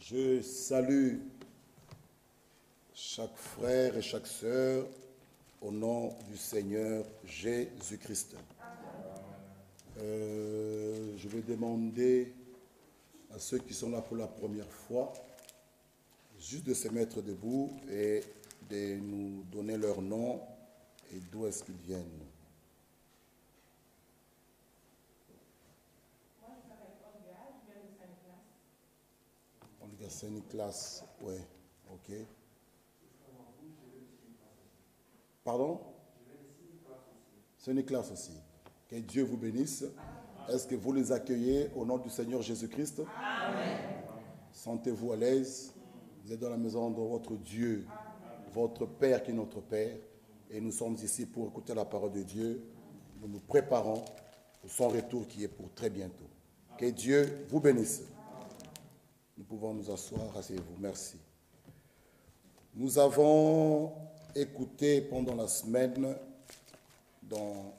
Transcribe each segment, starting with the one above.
Je salue chaque frère et chaque sœur au nom du Seigneur Jésus-Christ. Je vais demander à ceux qui sont là pour la première fois juste de se mettre debout et de nous donner leur nom et d'où est-ce qu'ils viennent. Moi, je m'appelle Olga, je viens de Saint-Nicolas. Olga Saint-Nicolas, ouais, ok. Pardon? Saint-Nicolas aussi. Que Dieu vous bénisse. Est-ce que vous les accueillez au nom du Seigneur Jésus-Christ? Amen. Sentez-vous à l'aise. Vous êtes dans la maison de votre Dieu, votre Père qui est notre Père. Et nous sommes ici pour écouter la parole de Dieu. Nous nous préparons pour son retour qui est pour très bientôt. Que Dieu vous bénisse. Nous pouvons nous asseoir. Asseyez-vous. Merci. Nous avons écouté pendant la semaine dans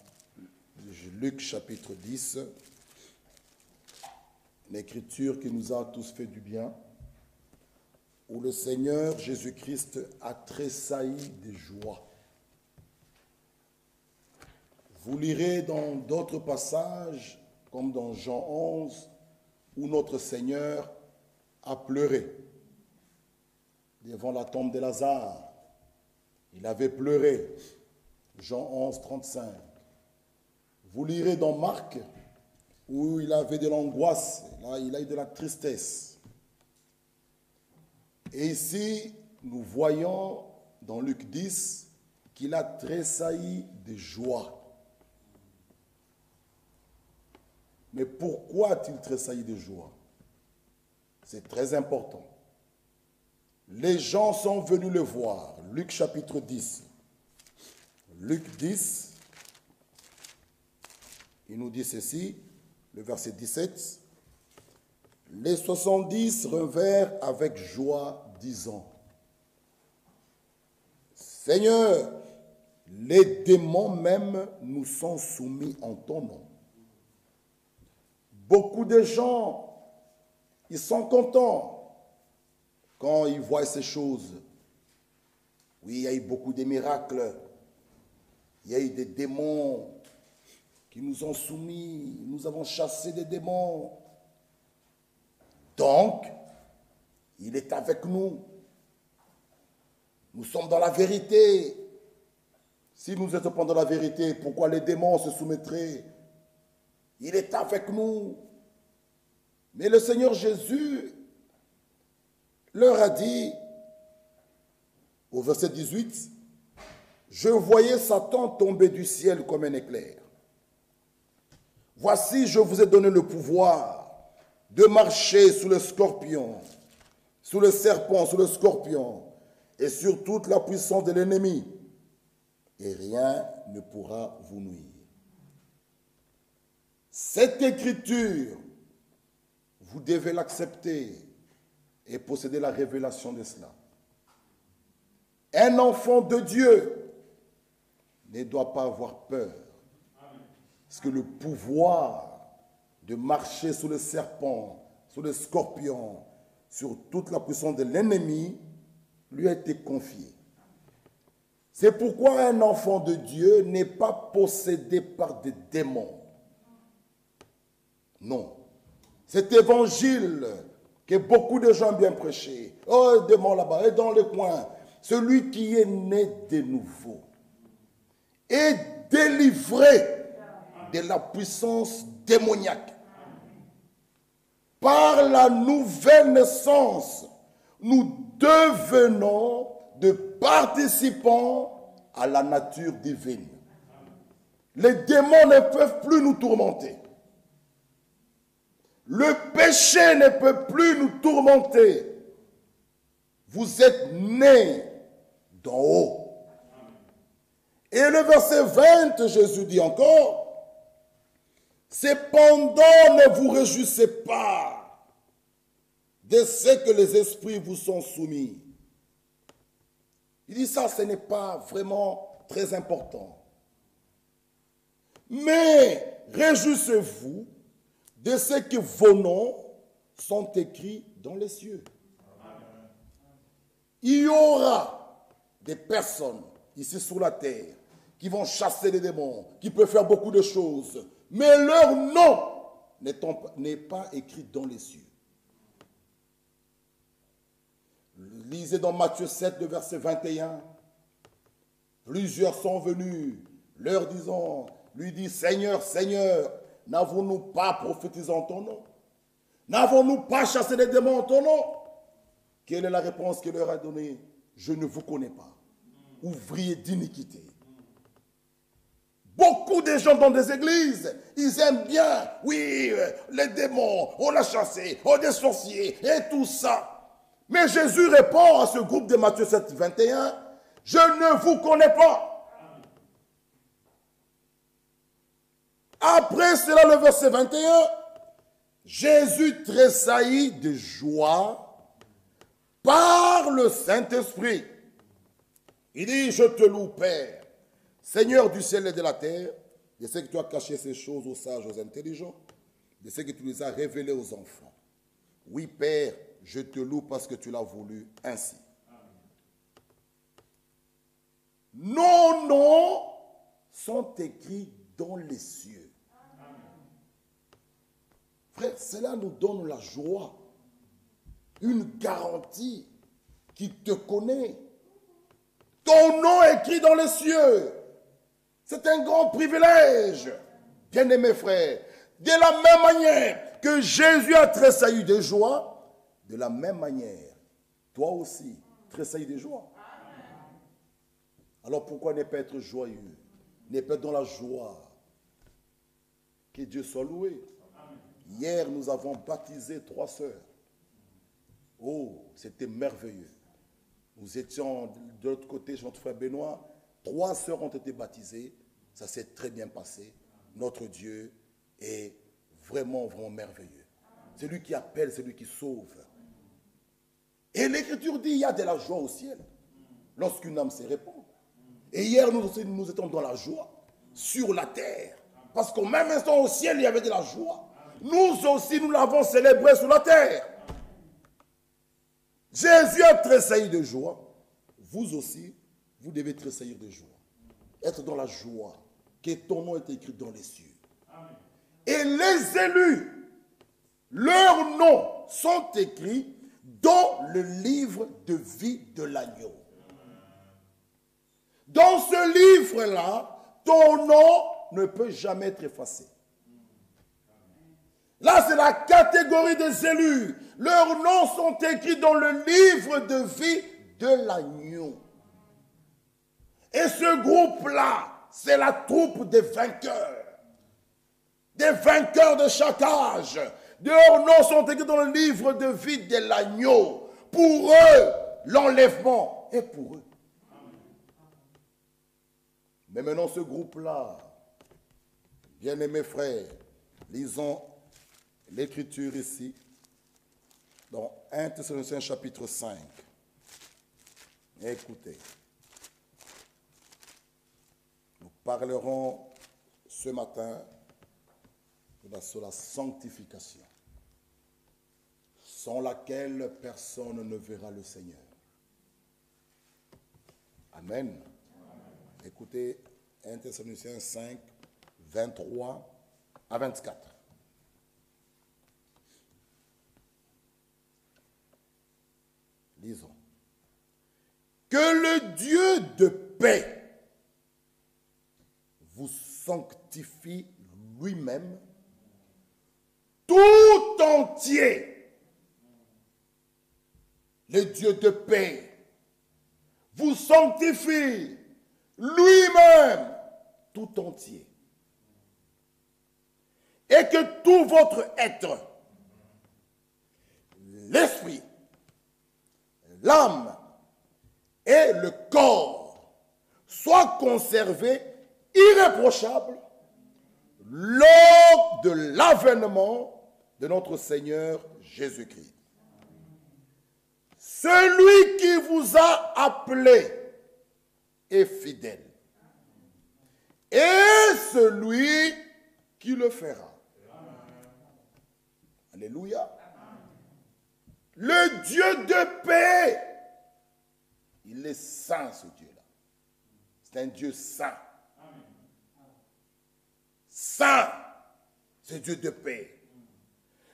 Luc chapitre 10, l'écriture qui nous a tous fait du bien, où le Seigneur Jésus-Christ a tressailli de joie. Vous lirez dans d'autres passages, comme dans Jean 11, où notre Seigneur a pleuré devant la tombe de Lazare. Il avait pleuré. Jean 11, 35. Vous lirez dans Marc, où il avait de l'angoisse, là il a eu de la tristesse. Et ici, nous voyons dans Luc 10 qu'il a tressailli de joie. Mais pourquoi a-t-il tressailli de joie? C'est très important. Les gens sont venus le voir. Luc chapitre 10. Luc 10, il nous dit ceci, le verset 17. Les 70 revinrent avec joie, disant, Seigneur, les démons même nous sont soumis en ton nom. Beaucoup de gens, ils sont contents quand ils voient ces choses. Oui, il y a eu beaucoup de miracles. Il y a eu des démons qui nous ont soumis. Nous avons chassé des démons. Donc, il est avec nous. Nous sommes dans la vérité. Si nous étions pas dans la vérité, pourquoi les démons se soumettraient? Il est avec nous. Mais le Seigneur Jésus leur a dit, au verset 18, « Je voyais Satan tomber du ciel comme un éclair. Voici, je vous ai donné le pouvoir de marcher sous le scorpion, sous le serpent, sous le scorpion, et sur toute la puissance de l'ennemi, et rien ne pourra vous nuire. » Cette écriture, vous devez l'accepter et posséder la révélation de cela. Un enfant de Dieu ne doit pas avoir peur. Parce que le pouvoir de marcher sous le serpent, sous le scorpion, sur toute la puissance de l'ennemi, lui a été confié. C'est pourquoi un enfant de Dieu n'est pas possédé par des démons. Non. Cet évangile que beaucoup de gens ont bien prêché, oh, démon là-bas, et dans les coins, celui qui est né de nouveau est délivré de la puissance démoniaque. Par la nouvelle naissance, nous devenons de participants à la nature divine. Les démons ne peuvent plus nous tourmenter. Le péché ne peut plus nous tourmenter. Vous êtes nés d'en haut. Et le verset 20, Jésus dit encore, « Cependant, ne vous réjouissez pas de ce que les esprits vous sont soumis. » Il dit ça, ce n'est pas vraiment très important. Mais réjouissez-vous de ce que vos noms sont écrits dans les cieux. Il y aura des personnes ici sur la terre qui vont chasser les démons, qui peuvent faire beaucoup de choses, mais leur nom n'est pas écrit dans les cieux. Lisez dans Matthieu 7, le verset 21. Plusieurs sont venus, leur disant, lui dit, Seigneur, Seigneur, n'avons-nous pas prophétisé en ton nom? N'avons-nous pas chassé les démons en ton nom? Quelle est la réponse qu'il leur a donnée? Je ne vous connais pas. Ouvriers d'iniquité. Beaucoup de gens dans des églises, ils aiment bien, oui, les démons, on l'a chassé, on est sorciers, et tout ça. Mais Jésus répond à ce groupe de Matthieu 7, 21, je ne vous connais pas. Après cela, le verset 21, Jésus tressaillit de joie par le Saint-Esprit. Il dit, je te loue, Père, Seigneur du ciel et de la terre, je sais que tu as caché ces choses aux sages, aux intelligents, je sais que tu les as révélées aux enfants. Oui, Père, je te loue parce que tu l'as voulu ainsi. Nos noms sont écrits dans les cieux. Frère, cela nous donne la joie, une garantie qui te connaît. Ton nom est écrit dans les cieux. C'est un grand privilège, bien-aimés frères. De la même manière que Jésus a tressailli de joie, de la même manière, toi aussi, tressaillis de joie. Alors pourquoi ne pas être joyeux, ne pas être dans la joie? Que Dieu soit loué. Hier, nous avons baptisé 3 sœurs. Oh, c'était merveilleux. Nous étions de l'autre côté chez notre frère Benoît. 3 sœurs ont été baptisées. Ça s'est très bien passé. Notre Dieu est vraiment, vraiment merveilleux. C'est lui qui appelle, c'est lui qui sauve. Et l'Écriture dit, il y a de la joie au ciel lorsqu'une âme se répand. Et hier, nous aussi, nous étions dans la joie sur la terre. Parce qu'au même instant au ciel, il y avait de la joie. Nous aussi, nous l'avons célébré sur la terre. Jésus a tressailli de joie. Vous aussi, vous devez tressaillir de joie. Être dans la joie, que ton nom est écrit dans les cieux. Et les élus, leurs noms sont écrits dans le livre de vie de l'agneau. Dans ce livre-là, ton nom ne peut jamais être effacé. Là, c'est la catégorie des élus. Leurs noms sont écrits dans le livre de vie de l'agneau. Et ce groupe-là, c'est la troupe des vainqueurs. Des vainqueurs de chaque âge. Leurs noms sont écrits dans le livre de vie de l'agneau. Pour eux, l'enlèvement est pour eux. Mais maintenant, ce groupe-là, bien-aimés frères, lisons l'Écriture ici, dans 1 Thessaloniciens chapitre 5. Écoutez, nous parlerons ce matin sur la sanctification, sans laquelle personne ne verra le Seigneur. Amen. Écoutez, 1 Thessaloniciens 5, 23 à 24. Lisons. Que le Dieu de paix vous sanctifie lui-même tout entier. Le Dieu de paix vous sanctifie lui-même tout entier. Et que tout votre être, l'esprit, l'âme et le corps soient conservés irréprochables lors de l'avènement de notre Seigneur Jésus-Christ. Celui qui vous a appelé est fidèle. Et celui qui le fera. Alléluia. Le Dieu de paix Il est saint, ce Dieu-là. C'est un Dieu saint. Saint, c'est Dieu de paix.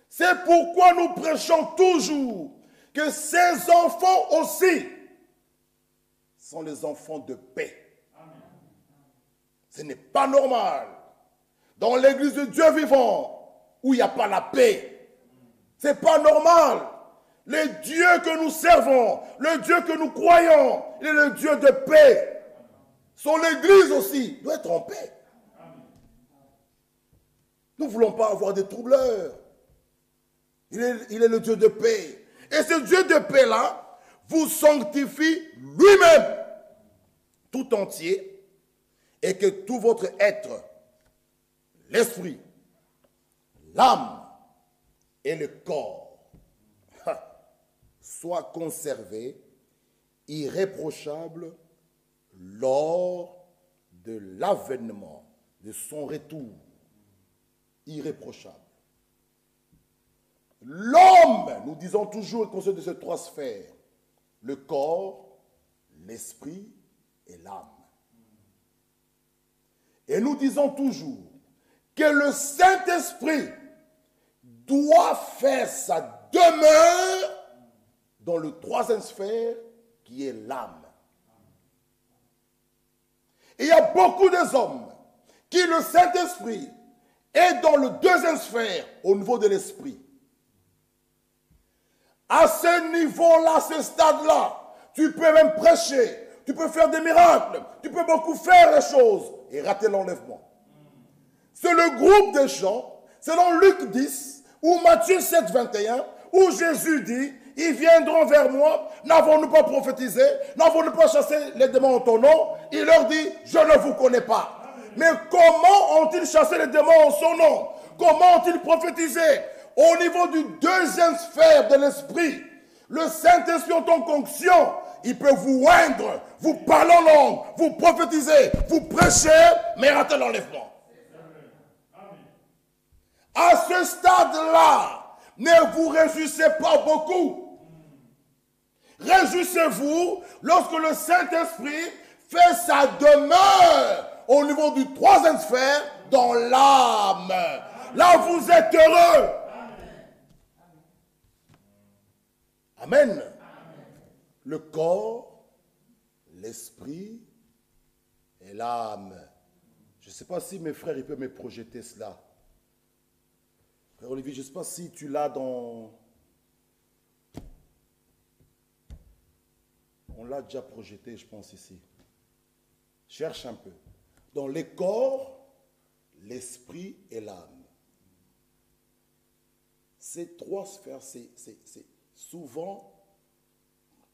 C'est pourquoi nous prêchons toujours que ces enfants aussi sont les enfants de paix. Ce n'est pas normal. Dans l'église de Dieu vivant, où il n'y a pas la paix, ce n'est pas normal. Le Dieu que nous servons, le Dieu que nous croyons, il est le Dieu de paix. Son église aussi doit être en paix. Nous ne voulons pas avoir des troubleurs. Il est le Dieu de paix. Et ce Dieu de paix-là vous sanctifie lui-même tout entier et que tout votre être, l'esprit, l'âme et le corps soient conservés irréprochables lors de l'avènement de son retour. Irréprochable. L'homme, nous disons toujours, est constitué de ces trois sphères, le corps, l'esprit et l'âme. Et nous disons toujours que le Saint-Esprit doit faire sa demeure dans le troisième sphère qui est l'âme. Et il y a beaucoup des hommes qui, le Saint-Esprit, est dans le deuxième sphère, au niveau de l'esprit. À ce niveau-là, ce stade-là, tu peux même prêcher, tu peux faire des miracles, tu peux beaucoup faire les choses et rater l'enlèvement. C'est le groupe des gens, selon Luc 10 ou Matthieu 7, 21, où Jésus dit, ils viendront vers moi, n'avons-nous pas prophétisé, n'avons-nous pas chassé les démons en ton nom? Il leur dit, je ne vous connais pas. Mais comment ont-ils chassé les démons en son nom? Comment ont-ils prophétisé? Au niveau du deuxième sphère de l'esprit, le Saint-Esprit en tant qu'onction, il peut vous oindre, vous parler en langue, vous prophétiser, vous prêcher, mais rater l'enlèvement. À ce stade-là, ne vous réjouissez pas beaucoup. Réjouissez-vous lorsque le Saint-Esprit fait sa demeure au niveau du troisième sphère, dans l'âme. Là, vous êtes heureux. Amen. Le corps, l'esprit et l'âme. Je ne sais pas si mes frères, ils peuvent me projeter cela. Frère Olivier, je ne sais pas si tu l'as dans... On l'a déjà projeté, je pense, ici. Cherche un peu. Dans le corps, l'esprit et l'âme. Ces trois sphères, c'est souvent,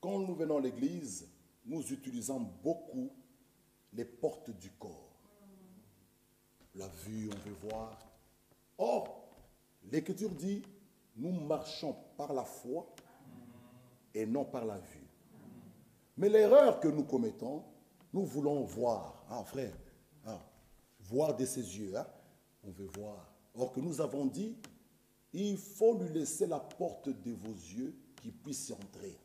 quand nous venons à l'église, nous utilisons beaucoup les portes du corps. La vue, on veut voir. Or, l'Écriture dit, nous marchons par la foi et non par la vue. Mais l'erreur que nous commettons, nous voulons voir. Ah frère, voir de ses yeux, on veut voir. Or que nous avons dit, il faut lui laisser la porte de vos yeux qu'il puisse y entrer.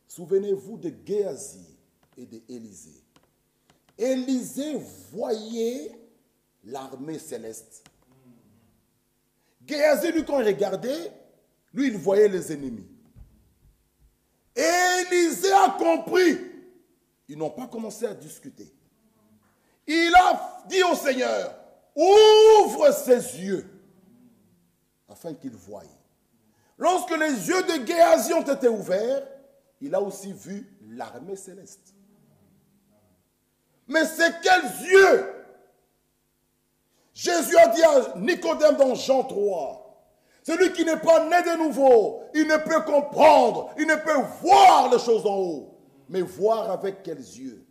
Souvenez-vous de Géasi et d'Élisée. Élisée voyait l'armée céleste. Géasi, lui, quand il regardait, lui, il voyait les ennemis. Élisée a compris. Ils n'ont pas commencé à discuter. Il a dit au Seigneur, ouvre ses yeux, afin qu'il voie. Lorsque les yeux de Géasi ont été ouverts, il a aussi vu l'armée céleste. Mais c'est quels yeux? Jésus a dit à Nicodème dans Jean 3, celui qui n'est pas né de nouveau, il ne peut comprendre, il ne peut voir les choses en haut, mais voir avec quels yeux?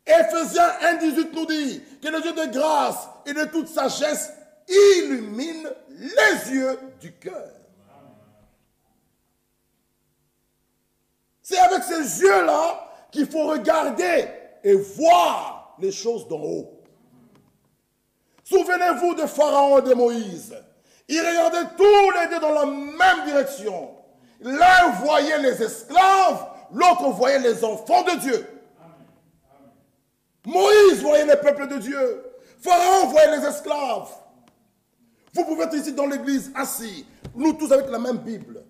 Éphésiens 1,18 nous dit que le Dieu de grâce et de toute sagesse illumine les yeux du cœur. C'est avec ces yeux-là qu'il faut regarder et voir les choses d'en haut. Souvenez-vous de Pharaon et de Moïse. Ils regardaient tous les deux dans la même direction. L'un voyait les esclaves, l'autre voyait les enfants de Dieu. Moïse voyait le peuple de Dieu. Pharaon voyait les esclaves. Vous pouvez être ici dans l'église, assis, nous tous avec la même Bible.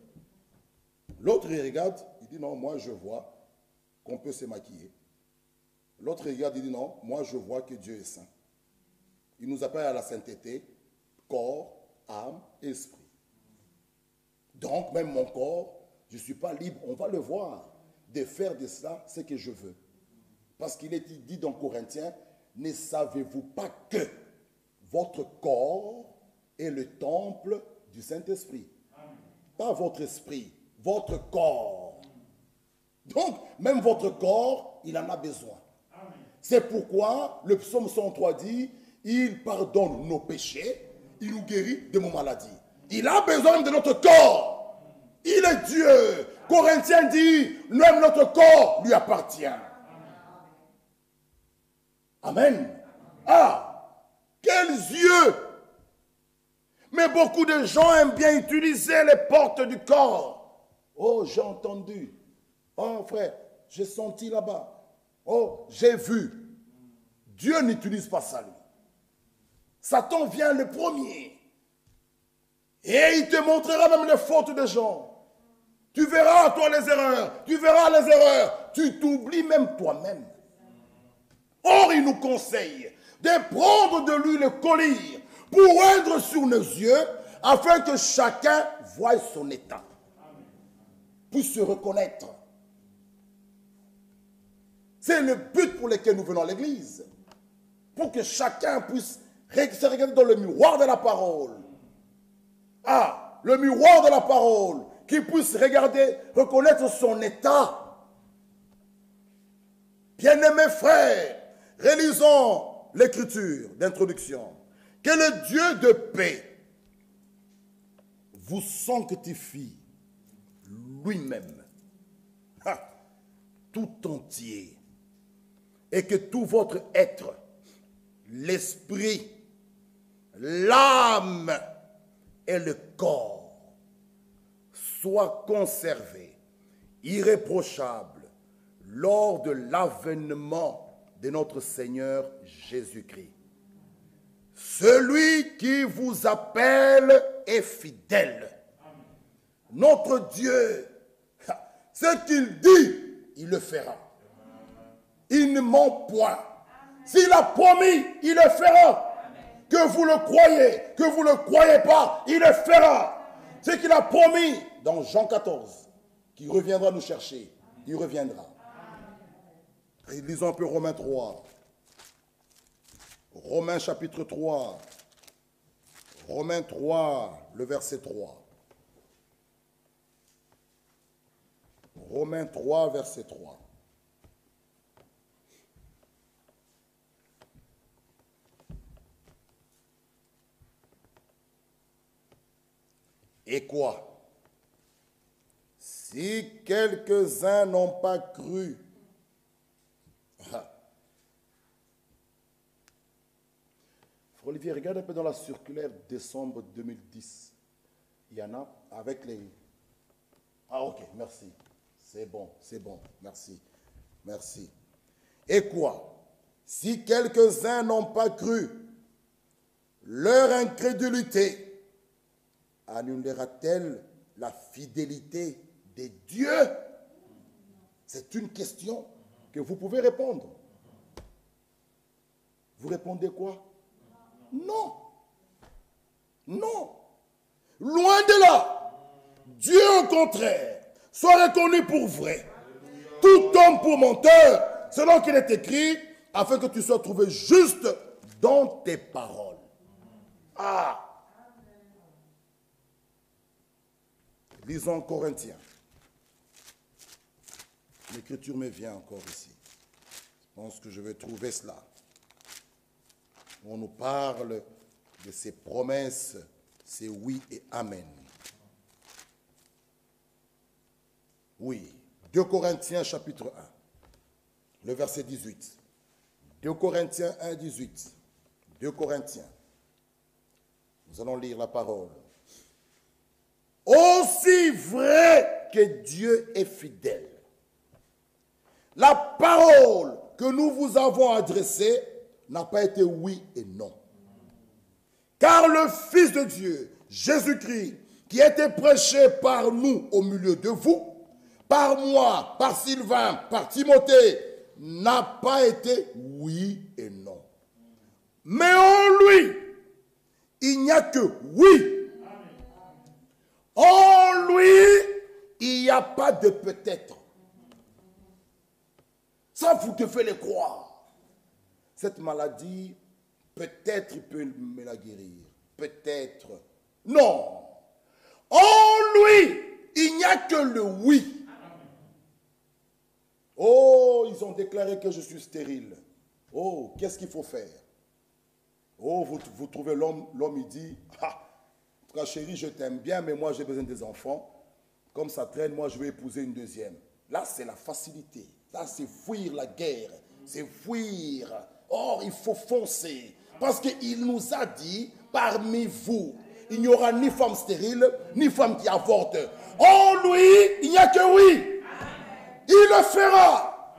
L'autre, il regarde, il dit non, moi je vois qu'on peut se maquiller. L'autre regarde, il dit non, moi je vois que Dieu est saint. Il nous appelle à la sainteté, corps, âme, esprit. Donc, même mon corps, je ne suis pas libre, on va le voir, de faire de cela ce que je veux. Parce qu'il est dit dans Corinthiens, ne savez-vous pas que votre corps est le temple du Saint-Esprit? Pas votre esprit, votre corps. Donc, même votre corps, il en a besoin. C'est pourquoi le psaume 103 dit, il pardonne nos péchés, il nous guérit de nos maladies. Il a besoin de notre corps. Il est Dieu. Corinthiens dit, même notre corps lui appartient. Amen. Ah, quels yeux! Mais beaucoup de gens aiment bien utiliser les portes du corps. Oh, j'ai entendu. Oh, frère, j'ai senti là-bas. Oh, j'ai vu. Dieu n'utilise pas ça, lui. Satan vient le premier. Et il te montrera même les fautes des gens. Tu verras, toi, les erreurs. Tu verras les erreurs. Tu t'oublies même toi-même. Or, il nous conseille de prendre de lui le collier pour oindre sur nos yeux afin que chacun voie son état. Puisse se reconnaître. C'est le but pour lequel nous venons à l'église. Pour que chacun puisse se regarder dans le miroir de la parole. Ah, le miroir de la parole. Qu'il puisse regarder, reconnaître son état. Bien-aimés frères, relisons l'écriture d'introduction. Que le Dieu de paix vous sanctifie lui-même, tout entier, et que tout votre être, l'esprit, l'âme et le corps soient conservés, irréprochables, lors de l'avènement de notre Seigneur Jésus-Christ. Celui qui vous appelle est fidèle. Amen. Notre Dieu, ce qu'il dit, il le fera. Il ne ment point. S'il a promis, il le fera. Amen. Que vous le croyez, que vous ne le croyez pas, il le fera. Ce qu'il a promis dans Jean 14, qu'il reviendra nous chercher, il reviendra. Et lisons un peu Romains 3. Romains chapitre 3. Romains 3, le verset 3. Romains 3, verset 3. Et quoi? Si quelques-uns n'ont pas cru, Olivier, regarde un peu dans la circulaire décembre 2010. Il y en a avec les... Ah ok, merci. C'est bon, merci. Merci. Et quoi? Si quelques-uns n'ont pas cru, leur incrédulité annulera-t-elle la fidélité de Dieu? C'est une question que vous pouvez répondre. Vous répondez quoi? Non. Non. Loin de là. Dieu, au contraire, soit reconnu pour vrai. Tout homme pour menteur, selon qu'il est écrit, afin que tu sois trouvé juste dans tes paroles. Ah. Lisons Corinthiens. L'écriture me vient encore ici. Je pense que je vais trouver cela. On nous parle de ces promesses, c'est oui et amen. Oui, 2 Corinthiens chapitre 1, le verset 18. 2 Corinthiens 1, 18. 2 Corinthiens. Nous allons lire la parole. Aussi vrai que Dieu est fidèle. la parole que nous vous avons adressée n'a pas été oui et non. Car le Fils de Dieu, Jésus-Christ, qui a été prêché par nous au milieu de vous, par moi, par Sylvain, par Timothée, n'a pas été oui et non. Mais en lui, il n'y a que oui. En lui, il n'y a pas de peut-être. Ça, vous devez le croire. Cette maladie, peut-être il peut me la guérir. Peut-être. Non. En lui, il n'y a que le oui. Oh, ils ont déclaré que je suis stérile. Oh, qu'est-ce qu'il faut faire? Oh, vous trouvez l'homme, il dit, ah, en tout cas, chérie, je t'aime bien, mais moi j'ai besoin des enfants. Comme ça traîne, moi je vais épouser une deuxième. Là, c'est la facilité. Là, c'est fuir la guerre. C'est fuir. Or, il faut foncer. Parce qu'il nous a dit, parmi vous, il n'y aura ni femme stérile, ni femme qui avorte. En lui, il n'y a que oui. Il le fera.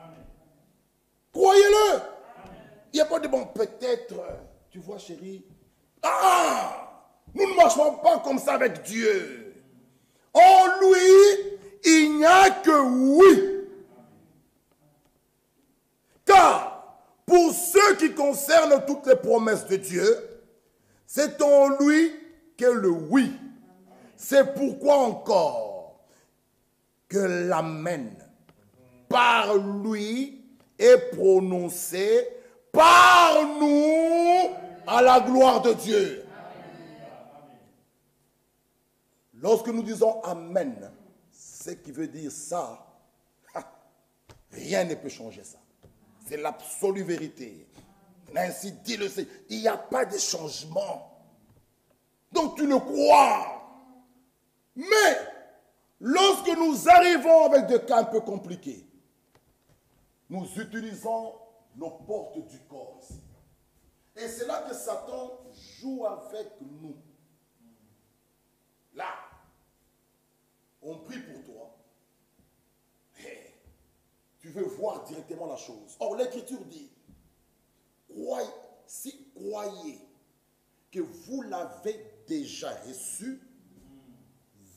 Croyez-le. Il n'y a pas de bon, peut-être, tu vois chérie, nous ne marchons pas comme ça avec Dieu. En lui, il n'y a que oui. Car, pour ce qui concerne toutes les promesses de Dieu, c'est en lui qu'est le oui. C'est pourquoi encore que l'amen par lui est prononcé par nous à la gloire de Dieu. Lorsque nous disons amen, ce qui veut dire ça, rien ne peut changer ça. C'est l'absolue vérité. Ainsi dit le Seigneur, il n'y a pas de changement. Donc tu le crois. Mais, lorsque nous arrivons avec des cas un peu compliqués, nous utilisons nos portes du corps. Et c'est là que Satan joue avec nous. Là, on prie pour toi. Hey, tu veux voir directement la chose. Or, l'Écriture dit, croyez que vous l'avez déjà reçu,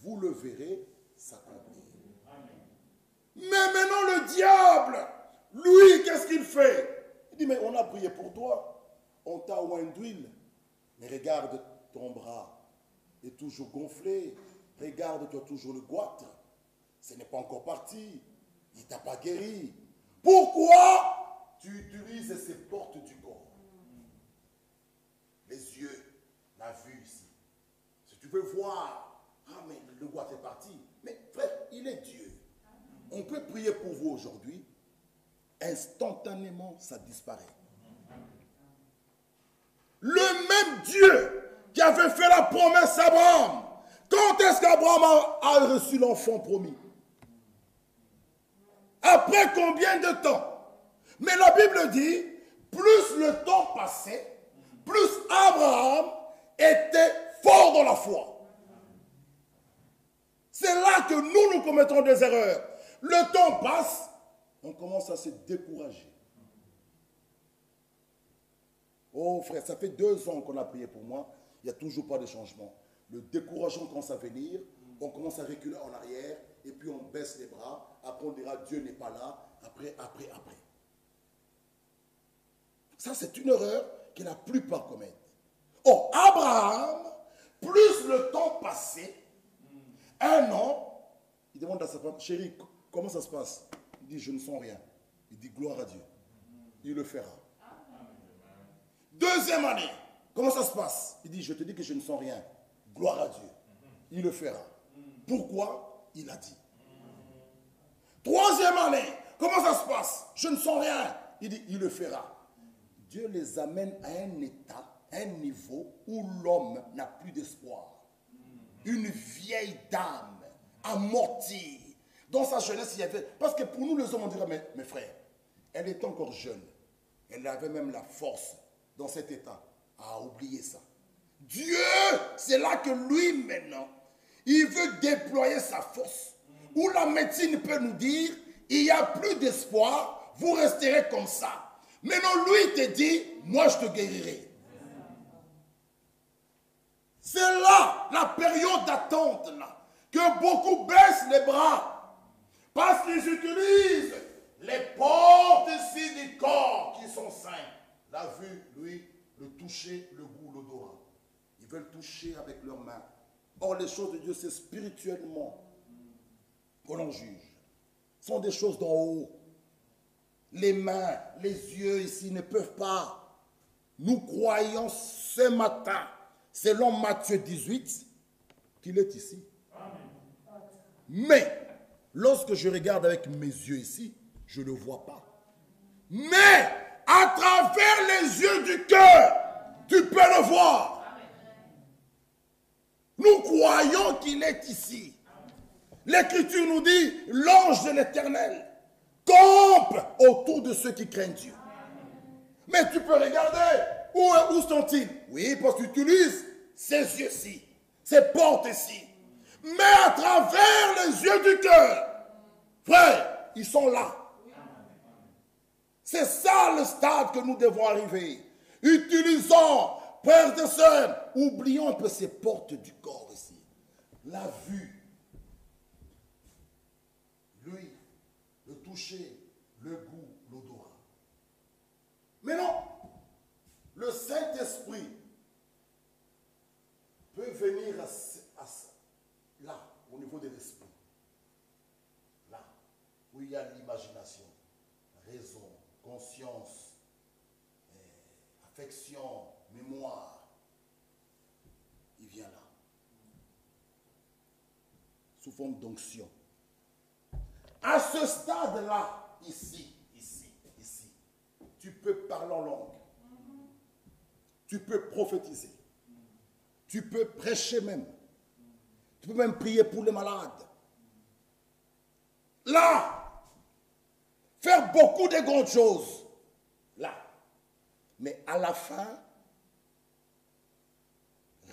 vous le verrez s'accomplir. Mais maintenant, le diable, lui, qu'est-ce qu'il fait? Il dit, mais on a prié pour toi, on t'a oint d'huile, mais regarde ton bras est toujours gonflé, regarde, tu as toujours le goitre, ce n'est pas encore parti, il ne t'a pas guéri. Pourquoi tu utilises ces portes du corps? Les yeux, la vue ici. Si tu veux voir, mais le goitre est parti. Mais frère, il est Dieu. On peut prier pour vous aujourd'hui, instantanément, ça disparaît. Le même Dieu qui avait fait la promesse à Abraham, quand est-ce qu'Abraham a reçu l'enfant promis? Après combien de temps? Mais la Bible dit, plus le temps passait, plus Abraham était fort dans la foi. C'est là que nous commettons des erreurs. Le temps passe, on commence à se décourager. Oh frère, ça fait 2 ans qu'on a prié pour moi, il n'y a toujours pas de changement. Le découragement commence à venir, on commence à reculer en arrière, et puis on baisse les bras, après on dira Dieu n'est pas là, après. Ça c'est une erreur que la plupart commettent. Oh, Abraham, plus le temps passait, 1 an, il demande à sa femme, chérie, comment ça se passe? Il dit, je ne sens rien. Il dit, gloire à Dieu. Il le fera. 2e année, comment ça se passe? Il dit, je te dis que je ne sens rien. Gloire à Dieu. Il le fera. Pourquoi? Il a dit. 3e année, comment ça se passe? Je ne sens rien. Il dit, il le fera. Dieu les amène à un état, un niveau où l'homme n'a plus d'espoir. Une vieille dame, amortie. Dans sa jeunesse, il y avait... Parce que pour nous, les hommes, on dirait, mes frères, elle était encore jeune. Elle avait même la force dans cet état à oublier ça. Dieu, c'est là que lui, maintenant, il veut déployer sa force. Où la médecine peut nous dire, il n'y a plus d'espoir, vous resterez comme ça. Mais non, lui il te dit, moi je te guérirai. C'est là, la période d'attente, là, que beaucoup baissent les bras. Parce qu'ils utilisent les portes ici du corps qui sont saints. La vue, lui, le toucher, le goût, l'odorat. Ils veulent toucher avec leurs mains. Or, les choses de Dieu, c'est spirituellement que l'on juge. Ce sont des choses d'en haut. Les mains, les yeux ici ne peuvent pas. Nous croyons ce matin, selon Matthieu 18, qu'il est ici. Mais, lorsque je regarde avec mes yeux ici, je ne le vois pas. Mais, à travers les yeux du cœur, tu peux le voir. Nous croyons qu'il est ici. L'Écriture nous dit, l'ange de l'Éternel campe autour de ceux qui craignent Dieu. Mais tu peux regarder, où sont-ils? Oui, parce que tu utilises ces yeux-ci, ces portes-ci. Mais à travers les yeux du cœur, frère, ils sont là. C'est ça le stade que nous devons arriver. Utilisons, frères et sœurs, oublions un peu ces portes du corps ici. La vue, l'ouïe, le toucher, le goût, l'odorat. Mais non, le Saint-Esprit peut venir là, au niveau de l'esprit. Là, où il y a l'imagination, raison, conscience, affection, mémoire. Il vient là. Sous forme d'onction. À ce stade-là, ici, tu peux parler en langue. Tu peux prophétiser. Tu peux prêcher même. Tu peux même prier pour les malades. Là, faire beaucoup de grandes choses. Là. Mais à la fin,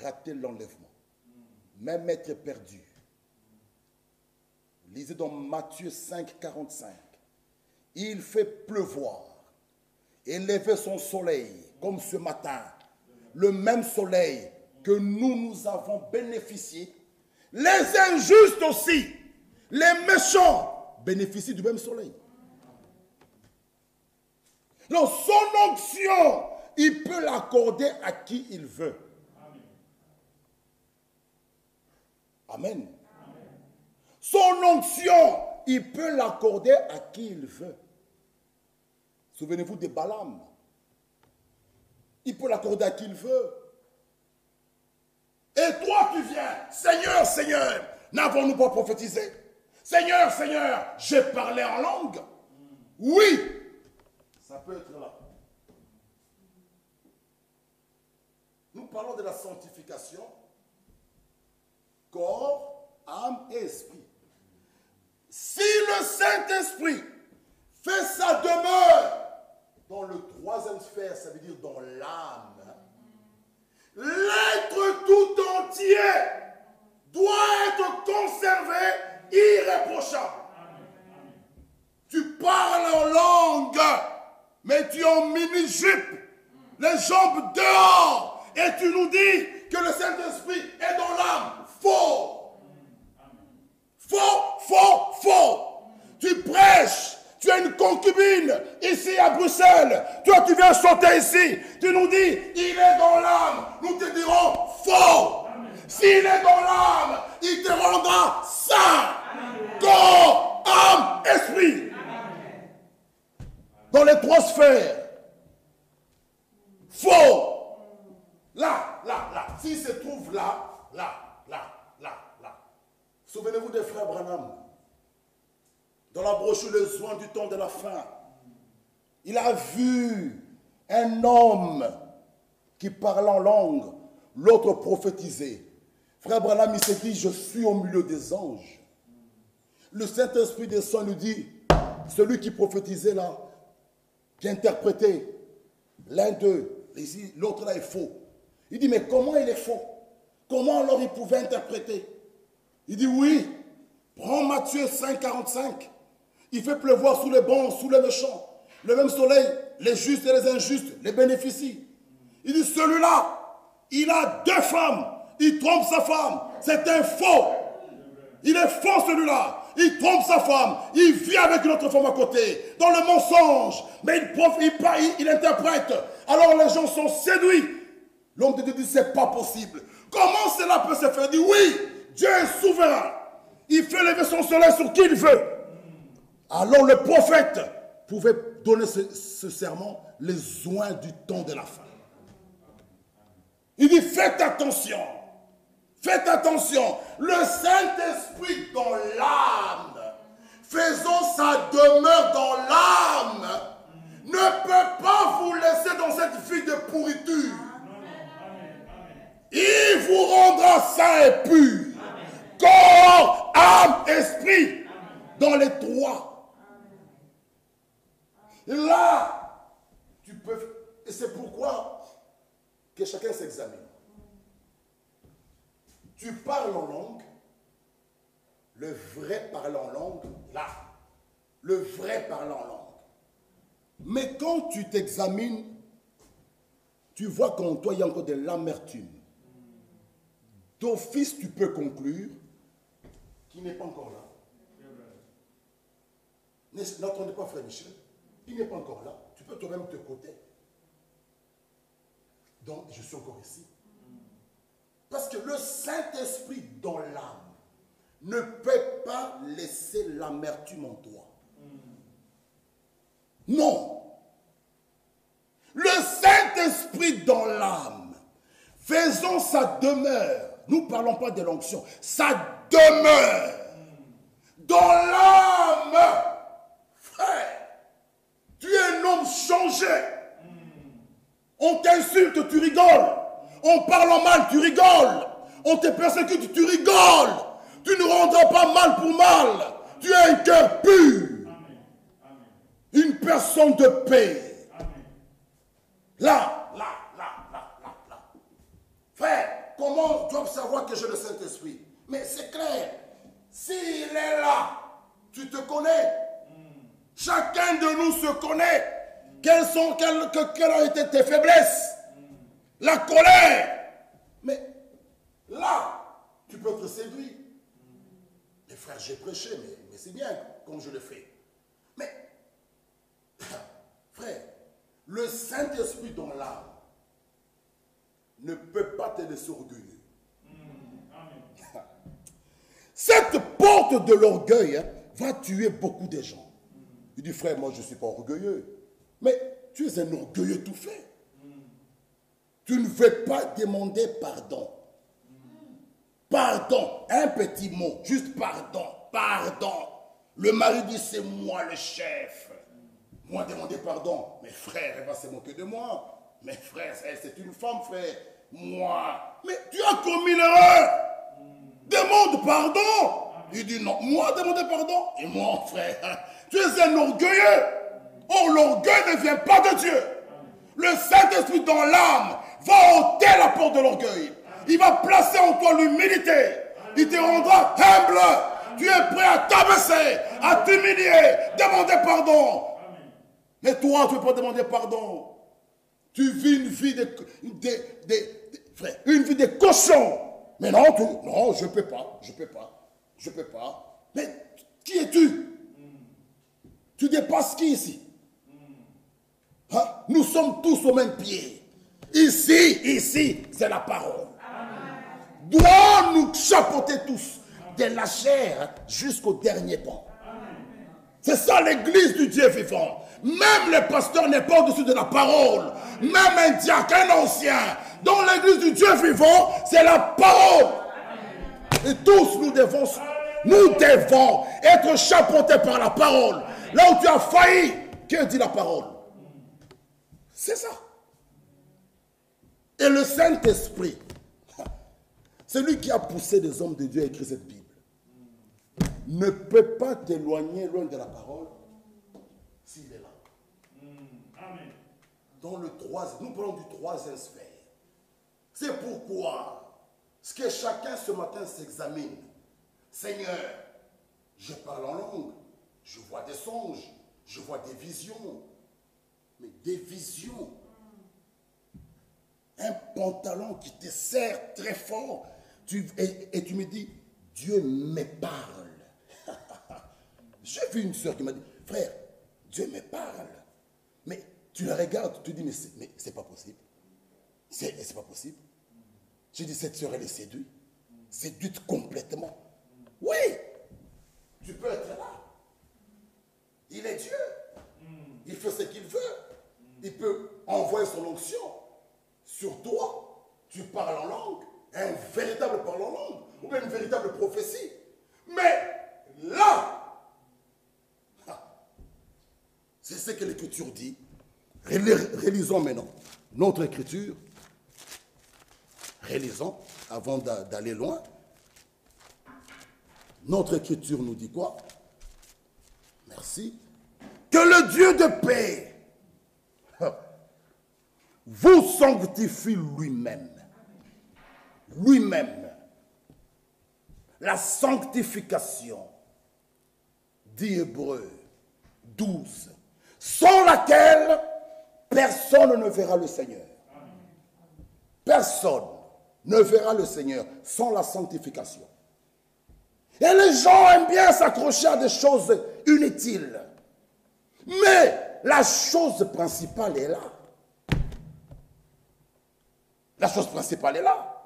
rater l'enlèvement. Même être perdu. Lisez dans Matthieu 5, 45. Il fait pleuvoir et lever son soleil, comme ce matin. Le même soleil que nous avons bénéficié. Les injustes aussi, les méchants, bénéficient du même soleil. Donc son onction, il peut l'accorder à qui il veut. Amen. Son onction, il peut l'accorder à qui il veut. Souvenez-vous de Balaam. Il peut l'accorder à qui il veut. Et toi tu viens, Seigneur, Seigneur, n'avons-nous pas prophétisé? Seigneur, Seigneur, j'ai parlé en langue. Oui, ça peut être là. Nous parlons de la sanctification, corps, âme et esprit. Si le Saint-Esprit fait sa demeure dans le troisième sphère, ça veut dire dans l'âme, l'être tout entier doit être conservé irréprochable. Tu parles en langue, mais tu es en mini-jupe, les jambes dehors, et tu nous dis que le Saint-Esprit est dans l'âme. Faux. Faux, faux, faux. Tu prêches, tu as une concubine ici à Bruxelles. Toi, tu viens chanter ici. Tu nous dis, il est dans l'âme. Nous te dirons faux. S'il est dans l'âme, il te rendra saint. Corps, âme, esprit. Dans les trois sphères. Faux. Là, là, là. S'il se trouve là, là, là, là, là. Souvenez-vous des frères Branham. Dans la brochure Les soins du temps de la fin, il a vu un homme qui parlait en langue, l'autre prophétisait. Frère Branham, il s'est dit, je suis au milieu des anges. Le Saint-Esprit descend et lui dit, celui qui prophétisait là, qui interprétait, l'un d'eux, ici, l'autre là est faux. Il dit, mais comment il est faux? Comment alors il pouvait interpréter? Il dit, oui, prends Matthieu 5, 45. Il fait pleuvoir sous les bons, sous les méchants. Le même soleil, les justes et les injustes les bénéficient. Il dit, celui-là, il a 2 femmes. Il trompe sa femme. C'est un faux. Il est faux celui-là. Il trompe sa femme. Il vit avec une autre femme à côté. Dans le mensonge. Mais il interprète. Alors les gens sont séduits. L'homme de Dieu dit, c'est pas possible. Comment cela peut se faire? Il dit, oui, Dieu est souverain. Il fait lever son soleil sur qui il veut. Alors le prophète pouvait donner ce serment, les oins du temps de la fin. Il dit, faites attention. Faites attention. Le Saint-Esprit dans l'âme, faisant sa demeure dans l'âme, ne peut pas vous laisser dans cette vie de pourriture. Il vous rendra saint et pur. Corps, âme, esprit, dans les 3. Là, tu peux... Et c'est pourquoi que chacun s'examine. Tu parles en langue, le vrai parle en langue, là. Le vrai parle en langue. Mais quand tu t'examines, tu vois qu'en toi, il y a encore de l'amertume. D'office, tu peux conclure qu'il n'est pas encore là. N'attendez pas, frère Michel. Il n'est pas encore là. Tu peux toi-même te côté. Donc, je suis encore ici. Parce que le Saint-Esprit dans l'âme ne peut pas laisser l'amertume en toi. Non. Le Saint-Esprit dans l'âme, faisant sa demeure, nous ne parlons pas de l'onction, sa demeure dans l'âme. Frère, tu es un homme changé. On t'insulte, tu rigoles. On parle en mal, tu rigoles. On te persécute, tu rigoles. Tu ne rendras pas mal pour mal. Tu as un cœur pur. Une personne de paix. Là. Frère, comment dois-je savoir que j'ai le Saint-Esprit? Mais c'est clair. S'il est là, tu te connais. Chacun de nous se connaît. Quelles ont été tes faiblesses? La colère. Mais là, tu peux être séduit. Mais frère, j'ai prêché, mais c'est bien comme je le fais. Mais, frère, le Saint-Esprit dans l'âme ne peut pas te laisser orgueilleux. Cette porte de l'orgueil va tuer beaucoup de gens. Il dit, frère, moi je ne suis pas orgueilleux. Mais tu es un orgueilleux tout fait. Tu ne veux pas demander pardon. Pardon, un petit mot, juste pardon, pardon. Le mari dit, c'est moi le chef. Moi demander pardon. Mais frère, elle va se moquer de moi. Mais frère, c'est une femme, frère. Moi. Mais tu as commis l'erreur. Demande pardon. Il dit non, moi demander pardon. Et moi, frère, tu es un orgueilleux. Or, l'orgueil ne vient pas de Dieu. Le Saint-Esprit dans l'âme va ôter la porte de l'orgueil. Il va placer en toi l'humilité. Il te rendra humble. Tu es prêt à t'abaisser, à t'humilier, demander pardon. Mais toi, tu ne peux pas demander pardon. Tu vis une vie une vie de cochon. Mais non, non, je ne peux pas, je ne peux pas, je ne peux pas. Mais qui es-tu? Tu dépasses qui ici? Hein? Nous sommes tous au même pied. Ici, c'est la parole. Doit nous chapeauter tous, de la chair jusqu'au dernier pan. C'est ça l'église du Dieu vivant. Même le pasteur n'est pas au-dessus de la parole. Même un diacre, un ancien. Dans l'église du Dieu vivant, c'est la parole. Et tous nous devons être chapeautés par la parole. Là où tu as failli, que dit la parole? C'est ça. Et le Saint-Esprit, c'est lui qui a poussé des hommes de Dieu à écrire cette Bible, ne peut pas t'éloigner loin de la parole s'il est là. Amen. Dans le troisième, nous parlons du troisième sphère. C'est pourquoi ce que chacun ce matin s'examine. Seigneur, je parle en langue, Je vois des songes, je vois des visions. Mais des visions. Un pantalon qui te serre très fort. Et tu me dis, Dieu me parle. J'ai vu une soeur qui m'a dit, frère, Dieu me parle. Mais tu la regardes, tu te dis, mais c'est pas possible. C'est pas possible. J'ai dit, cette soeur, elle est séduite. Séduite complètement. Oui, tu peux être là. Il est Dieu. Il fait ce qu'il veut. Il peut envoyer son onction sur toi. Tu parles en langue. Un véritable parle en langue. Ou bien une véritable prophétie. Mais là, c'est ce que l'Écriture dit. Relisons maintenant notre Écriture. Relisons avant d'aller loin. Notre Écriture nous dit quoi? Merci. Que le Dieu de paix vous sanctifie lui-même. Lui-même. La sanctification, dit Hébreux 12, sans laquelle personne ne verra le Seigneur. Personne ne verra le Seigneur sans la sanctification. Et les gens aiment bien s'accrocher à des choses inutiles. Mais la chose principale est là. La chose principale est là.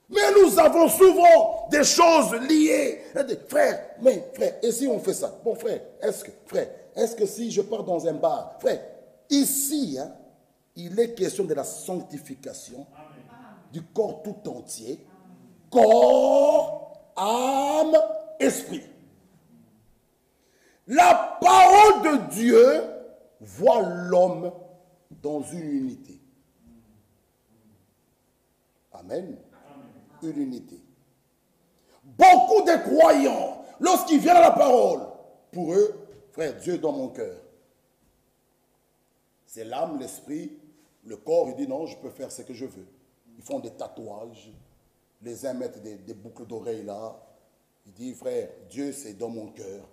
Mais nous avons souvent des choses liées. Frère, mais frère, et si on fait ça? Bon frère, est-ce que si je pars dans un bar, frère, ici, hein, il est question de la sanctification du corps tout entier. Corps, âme, esprit. La parole de Dieu voit l'homme dans une unité. Amen. Une unité. Beaucoup de croyants, lorsqu'ils viennent à la parole, pour eux, frère, Dieu est dans mon cœur. C'est l'âme, l'esprit, le corps, il dit non, je peux faire ce que je veux. Ils font des tatouages, les uns mettent des boucles d'oreilles là. Il dit, frère, Dieu c'est dans mon cœur.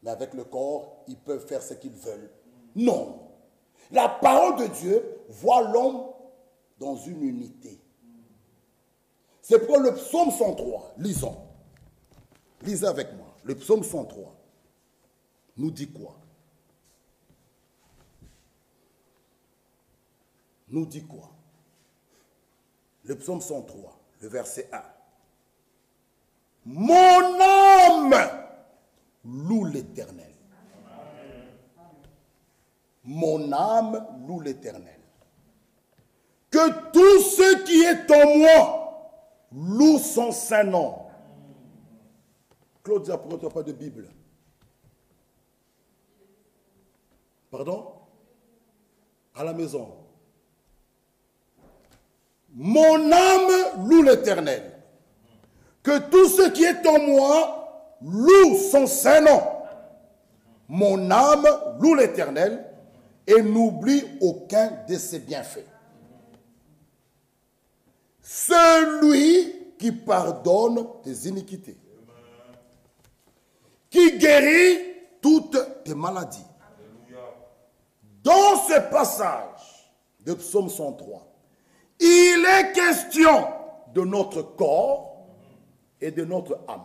Mais avec le corps, ils peuvent faire ce qu'ils veulent. Non. La parole de Dieu voit l'homme dans une unité. C'est pour le psaume 103. Lisons. Lisez avec moi. Le psaume 103 nous dit quoi? Nous dit quoi? Le psaume 103, le verset 1. Mon âme loue l'Éternel. Mon âme loue l'Éternel. Que tout ce qui est en moi loue son saint nom. Claudia, pourquoi tu n'as pas de Bible? Pardon? À la maison. Mon âme loue l'Éternel. Que tout ce qui est en moi loue son saint nom. Mon âme loue l'Éternel et n'oublie aucun de ses bienfaits. Celui qui pardonne tes iniquités, qui guérit toutes tes maladies. Dans ce passage de Psaume 103, il est question de notre corps et de notre âme.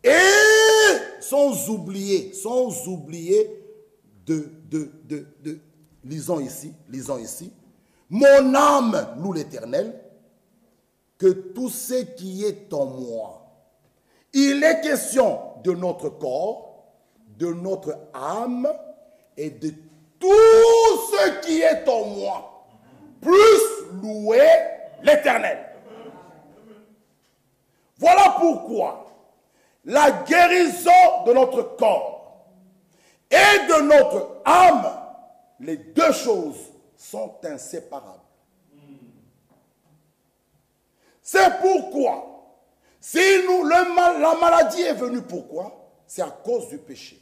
Et sans oublier lisons ici, mon âme loue l'Éternel, que tout ce qui est en moi. Il est question de notre corps, de notre âme et de tout ce qui est en moi. Plus louer l'Éternel. Voilà pourquoi la guérison de notre corps et de notre âme, les deux choses sont inséparables. C'est pourquoi, si la maladie est venue, pourquoi? C'est à cause du péché.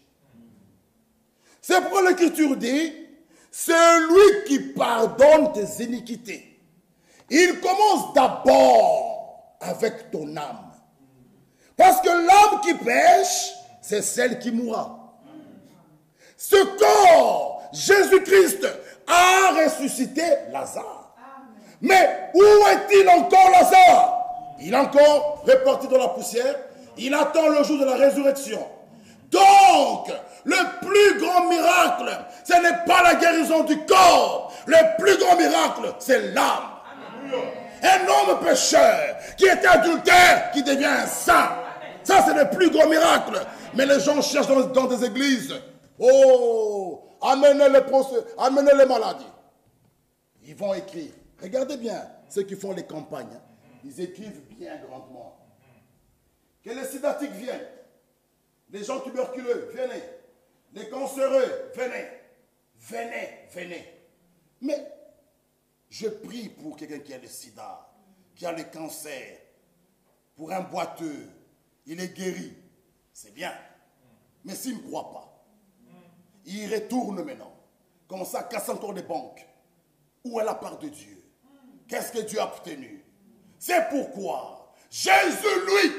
C'est pourquoi l'Écriture dit, celui qui pardonne tes iniquités, il commence d'abord avec ton âme. Parce que l'âme qui pêche, c'est celle qui mourra. Ce corps, Jésus-Christ, a ressuscité Lazare. Mais où est-il encore, Lazare? Il est encore réparti dans la poussière. Il attend le jour de la résurrection. Donc, le plus grand miracle, ce n'est pas la guérison du corps. Le plus grand miracle, c'est l'âme. Un homme pécheur qui était adultère, qui devient un saint. Ça, c'est le plus grand miracle. Mais les gens cherchent dans des églises. Oh, amenez les maladies. Ils vont écrire. Regardez bien ceux qui font les campagnes. Ils écrivent bien grandement. Que les sidatiques viennent. Les gens tuberculeux, venez. Les cancéreux, venez. Venez, venez. Mais je prie pour quelqu'un qui a le sida, qui a le cancer, pour un boiteux. Il est guéri. C'est bien. Mais s'il ne me croit pas, il retourne maintenant. Comme ça, casse encore des banques. Où est la part de Dieu? Qu'est-ce que Dieu a obtenu? C'est pourquoi Jésus, lui,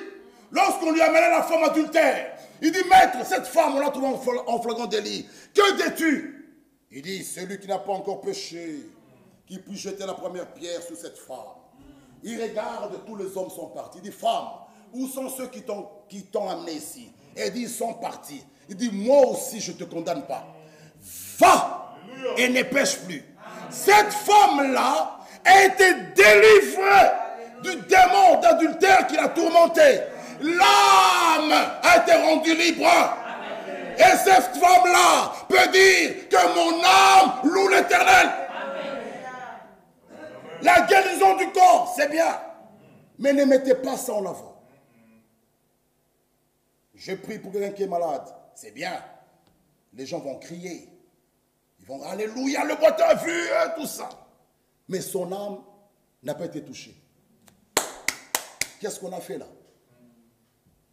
lorsqu'on lui amenait la femme adultère, il dit, maître, cette femme, on l'a trouvée en flagrant délit. Que dis-tu? Il dit, celui qui n'a pas encore péché, qui puisse jeter la première pierre sur cette femme. Il regarde, tous les hommes sont partis. Il dit, femme, où sont ceux qui t'ont amené ici? Et il dit, ils sont partis. Il dit, moi aussi, je ne te condamne pas. Va et ne pêche plus. Cette femme-là a été délivrée du démon d'adultère qui l'a tourmentée. L'âme a été rendue libre. Et cette femme-là peut dire que mon âme loue l'Éternel. La guérison du corps, c'est bien. Mais ne mettez pas ça en avant. Je prie pour quelqu'un qui est malade. C'est bien. Les gens vont crier. Ils vont alléluia, le boiteux a vu, tout ça. Mais son âme n'a pas été touchée. Qu'est-ce qu'on a fait là?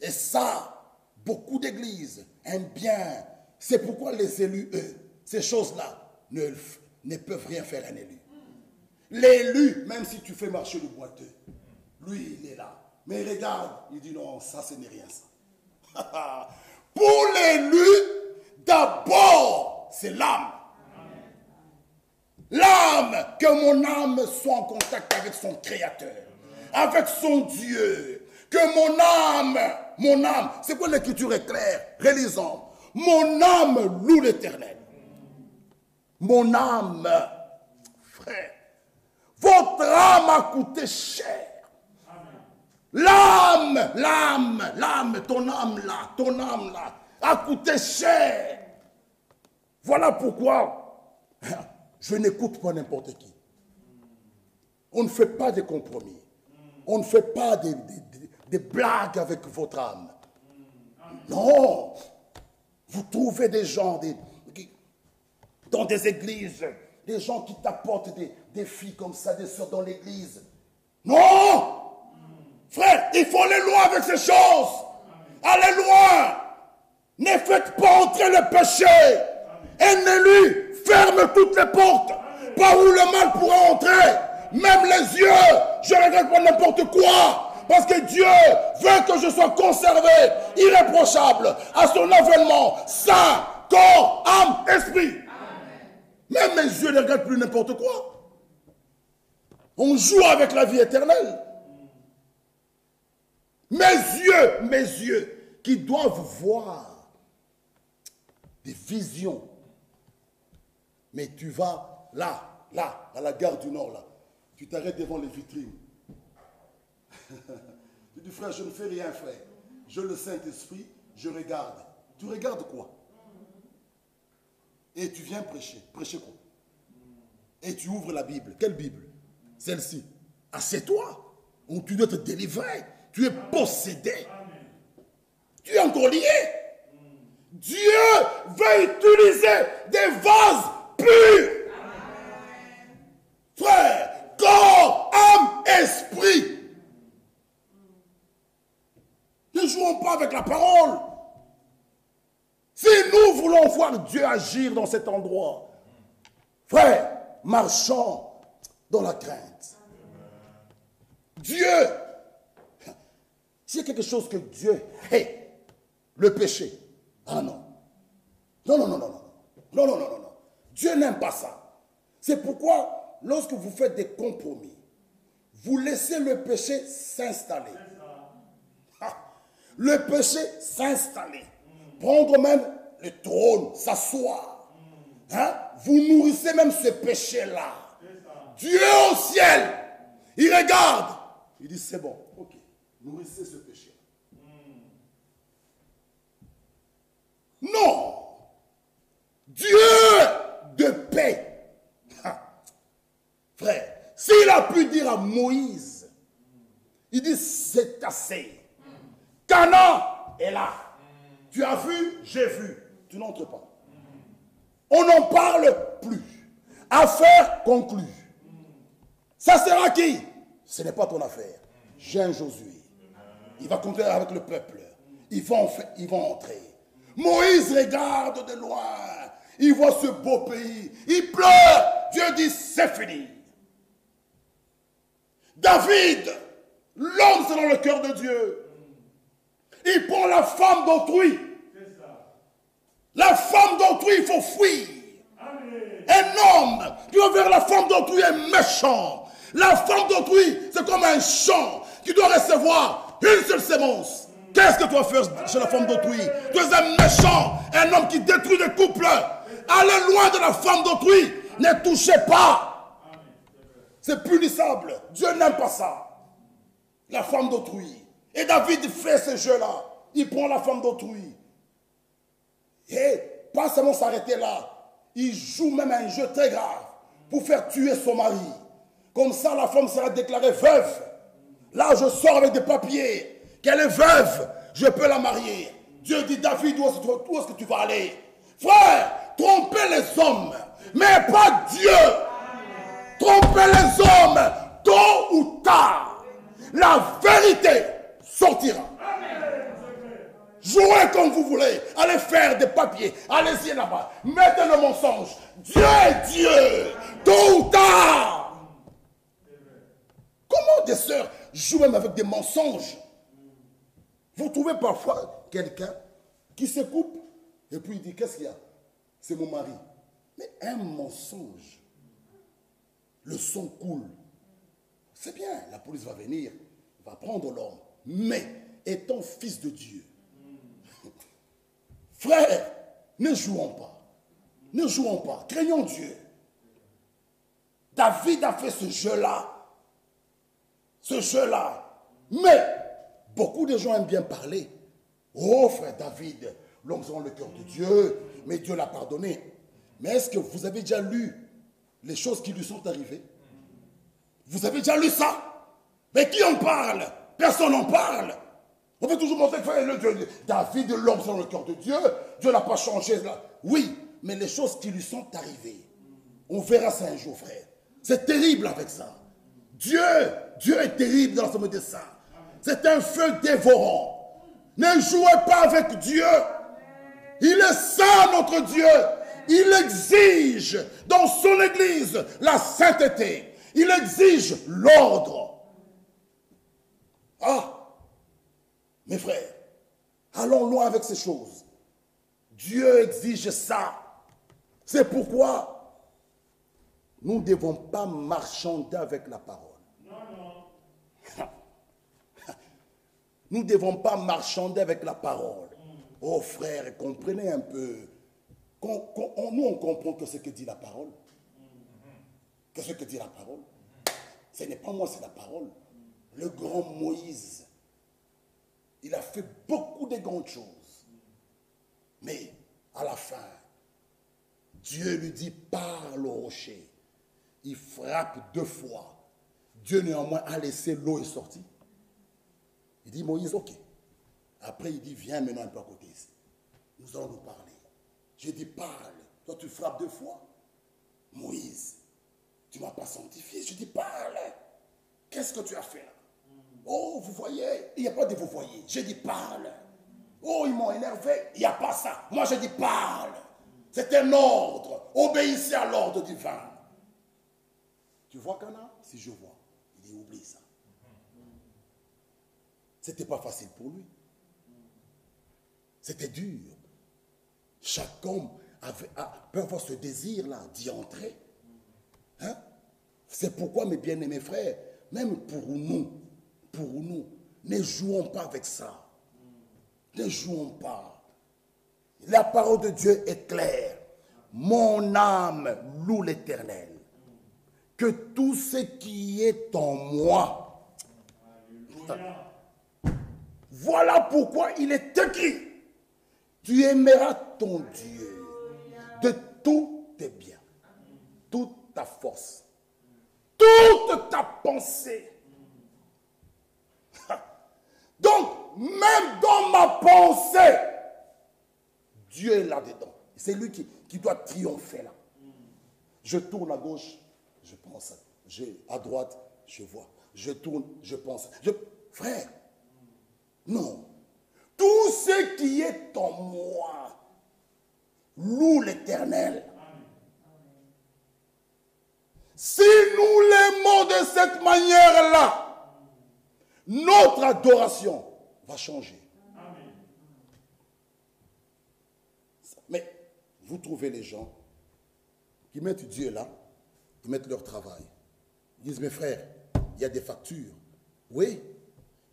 Et ça, beaucoup d'églises aiment bien. C'est pourquoi les élus, eux, ces choses-là, ne peuvent rien faire à un élu. L'élu, même si tu fais marcher le boiteux, lui, il est là. Mais il regarde, il dit non, ça, ce n'est rien ça. Pour l'élu, d'abord, c'est l'âme. L'âme, que mon âme soit en contact avec son Créateur, avec son Dieu. Que mon âme, c'est quoi l'écriture est claire? Relisons. Mon âme loue l'Éternel. Mon âme, frère, votre âme a coûté cher. L'âme, ton âme là, a coûté cher. Voilà pourquoi je n'écoute pas n'importe qui. On ne fait pas de compromis. On ne fait pas des blagues avec votre âme. Non. Vous trouvez des gens dans des églises, des gens qui t'apportent des filles comme ça, des soeurs dans l'église. Non. Frère, il faut aller loin avec ces choses. Allez loin. Ne faites pas entrer le péché. Un élu ferme toutes les portes. Pas où le mal pourra entrer. Même les yeux. Je regrette pas n'importe quoi. Parce que Dieu veut que je sois conservé, irréprochable, à son avènement, saint, corps, âme, esprit. Même mes yeux ne regardent plus n'importe quoi. On joue avec la vie éternelle. Mes yeux, qui doivent voir des visions. Mais tu vas là, à la gare du Nord, là. Tu t'arrêtes devant les vitrines. Tu dis, frère, je ne fais rien, frère. Je le Saint-Esprit, je regarde. Tu regardes quoi? Et tu viens prêcher. Prêcher quoi? Et tu ouvres la Bible. Quelle Bible? Celle-ci. Ah, c'est toi. Où tu dois te délivrer. Tu es possédé. Tu es encore lié. Dieu veut utiliser des vases purs. Frère, corps, âme, esprit. Ne jouons pas avec la parole. Si nous voulons voir Dieu agir dans cet endroit, frère, marchons dans la crainte. Dieu, s'il y a quelque chose que Dieu hait, le péché. Ah non. Non, non, non, non, non. Non, non, non, non, non. Dieu n'aime pas ça. C'est pourquoi, lorsque vous faites des compromis, vous laissez le péché s'installer. Ah, le péché s'installer. Prendre même le trône, s'asseoir. Hein? Vous nourrissez même ce péché-là. Dieu au ciel, il regarde. Il dit, c'est bon, ok, nourrissez ce péché. Non. Dieu de paix. Frère, s'il a pu dire à Moïse, il dit, c'est assez. Canaan est là. Tu as vu, j'ai vu. Tu n'entres pas. On n'en parle plus. Affaire conclue. Ça sera qui? Ce n'est pas ton affaire. J'ai un Josué. Il va compter avec le peuple. Ils vont entrer. Moïse regarde de loin. Il voit ce beau pays. Il pleure. Dieu dit, c'est fini. David, l'homme selon le cœur de Dieu. Il prend la femme d'autrui. La femme d'autrui, il faut fuir. Amen. Un homme qui va vers la femme d'autrui est méchant. La femme d'autrui, c'est comme un champ qui doit recevoir une seule sémence. Qu'est-ce que tu vas faire chez la femme d'autrui? Tu es un méchant, un homme qui détruit des couples. Allez loin de la femme d'autrui. Ne touchez pas. C'est punissable. Dieu n'aime pas ça. La femme d'autrui. Et David fait ce jeu-là. Il prend la femme d'autrui. Et pas seulement s'arrêter là. Il joue même un jeu très grave pour faire tuer son mari. Comme ça, la femme sera déclarée veuve. Là, je sors avec des papiers. Qu'elle est veuve, je peux la marier. Dieu dit, David, où est-ce que tu vas aller? Frère, trompez les hommes, mais pas Dieu. Trompez les hommes, tôt ou tard. La vérité sortira. Jouez comme vous voulez. Allez faire des papiers. Allez-y là-bas. Mettez le mensonge. Dieu est Dieu. Tôt ou tard. Comment des sœurs jouent même avec des mensonges? Vous trouvez parfois quelqu'un qui se coupe et puis il dit, qu'est-ce qu'il y a? C'est mon mari. Mais un mensonge. Le sang coule. C'est bien, la police va venir, va prendre l'homme. Mais étant fils de Dieu, frère, ne jouons pas. Ne jouons pas. Craignons Dieu. David a fait ce jeu-là. Ce jeu-là. Mais beaucoup de gens aiment bien parler. Oh, frère David, l'homme selon le cœur de Dieu, mais Dieu l'a pardonné. Mais est-ce que vous avez déjà lu les choses qui lui sont arrivées? Vous avez déjà lu ça? Mais qui en parle? Personne n'en parle. On veut toujours montrer que David, l'homme selon le cœur de Dieu, Dieu n'a pas changé. Là. Oui, mais les choses qui lui sont arrivées, on verra ça un jour, frère. C'est terrible avec ça. Dieu est terrible dans la somme des saints. C'est un feu dévorant. Ne jouez pas avec Dieu. Il est saint, notre Dieu. Il exige dans son église la sainteté. Il exige l'ordre. Ah, mes frères, allons loin avec ces choses. Dieu exige ça. C'est pourquoi nous ne devons pas marchander avec la parole. Nous ne devons pas marchander avec la parole. Oh frère, comprenez un peu. Nous, on comprend que ce que dit la parole. Que ce que dit la parole. Ce n'est pas moi, c'est la parole. Le grand Moïse, il a fait beaucoup de grandes choses. Mais à la fin, Dieu lui dit, parle au rocher. Il frappe 2 fois. Dieu néanmoins a laissé l'eau est sortie. Il dit, Moïse, ok. Après, il dit, viens maintenant un peu à côté ici. Nous allons nous parler. J'ai dit, parle. Toi, tu frappes 2 fois. Moïse, tu ne m'as pas sanctifié. Je dis, parle. Qu'est-ce que tu as fait là? Oh, vous voyez, il n'y a pas de vous voyez. J'ai dit, parle. Oh, ils m'ont énervé. Il n'y a pas ça. Moi, j'ai dit, parle. C'est un ordre. Obéissez à l'ordre divin. Tu vois Cana? Si je vois. Il dit, oublie ça. C'était pas facile pour lui. C'était dur. Chaque homme peut avoir ce désir-là d'y entrer. Hein? C'est pourquoi, mes bien-aimés frères, même pour nous, ne jouons pas avec ça. Ne jouons pas. La parole de Dieu est claire. Mon âme loue l'Éternel. Que tout ce qui est en moi. Voilà pourquoi il est écrit. Tu aimeras ton Dieu de tous tes biens, toute ta force, toute ta pensée. Donc, même dans ma pensée, Dieu est là-dedans. C'est lui qui doit triompher là. Je tourne à gauche, je pense. À droite, je vois. Je tourne, je pense. Frère, non. Tout ce qui est en moi loue l'Éternel. Si nous l'aimons de cette manière-là, notre adoration va changer. Mais vous trouvez les gens qui mettent Dieu là, ils mettent leur travail. Ils disent, mes frères, il y a des factures. Oui,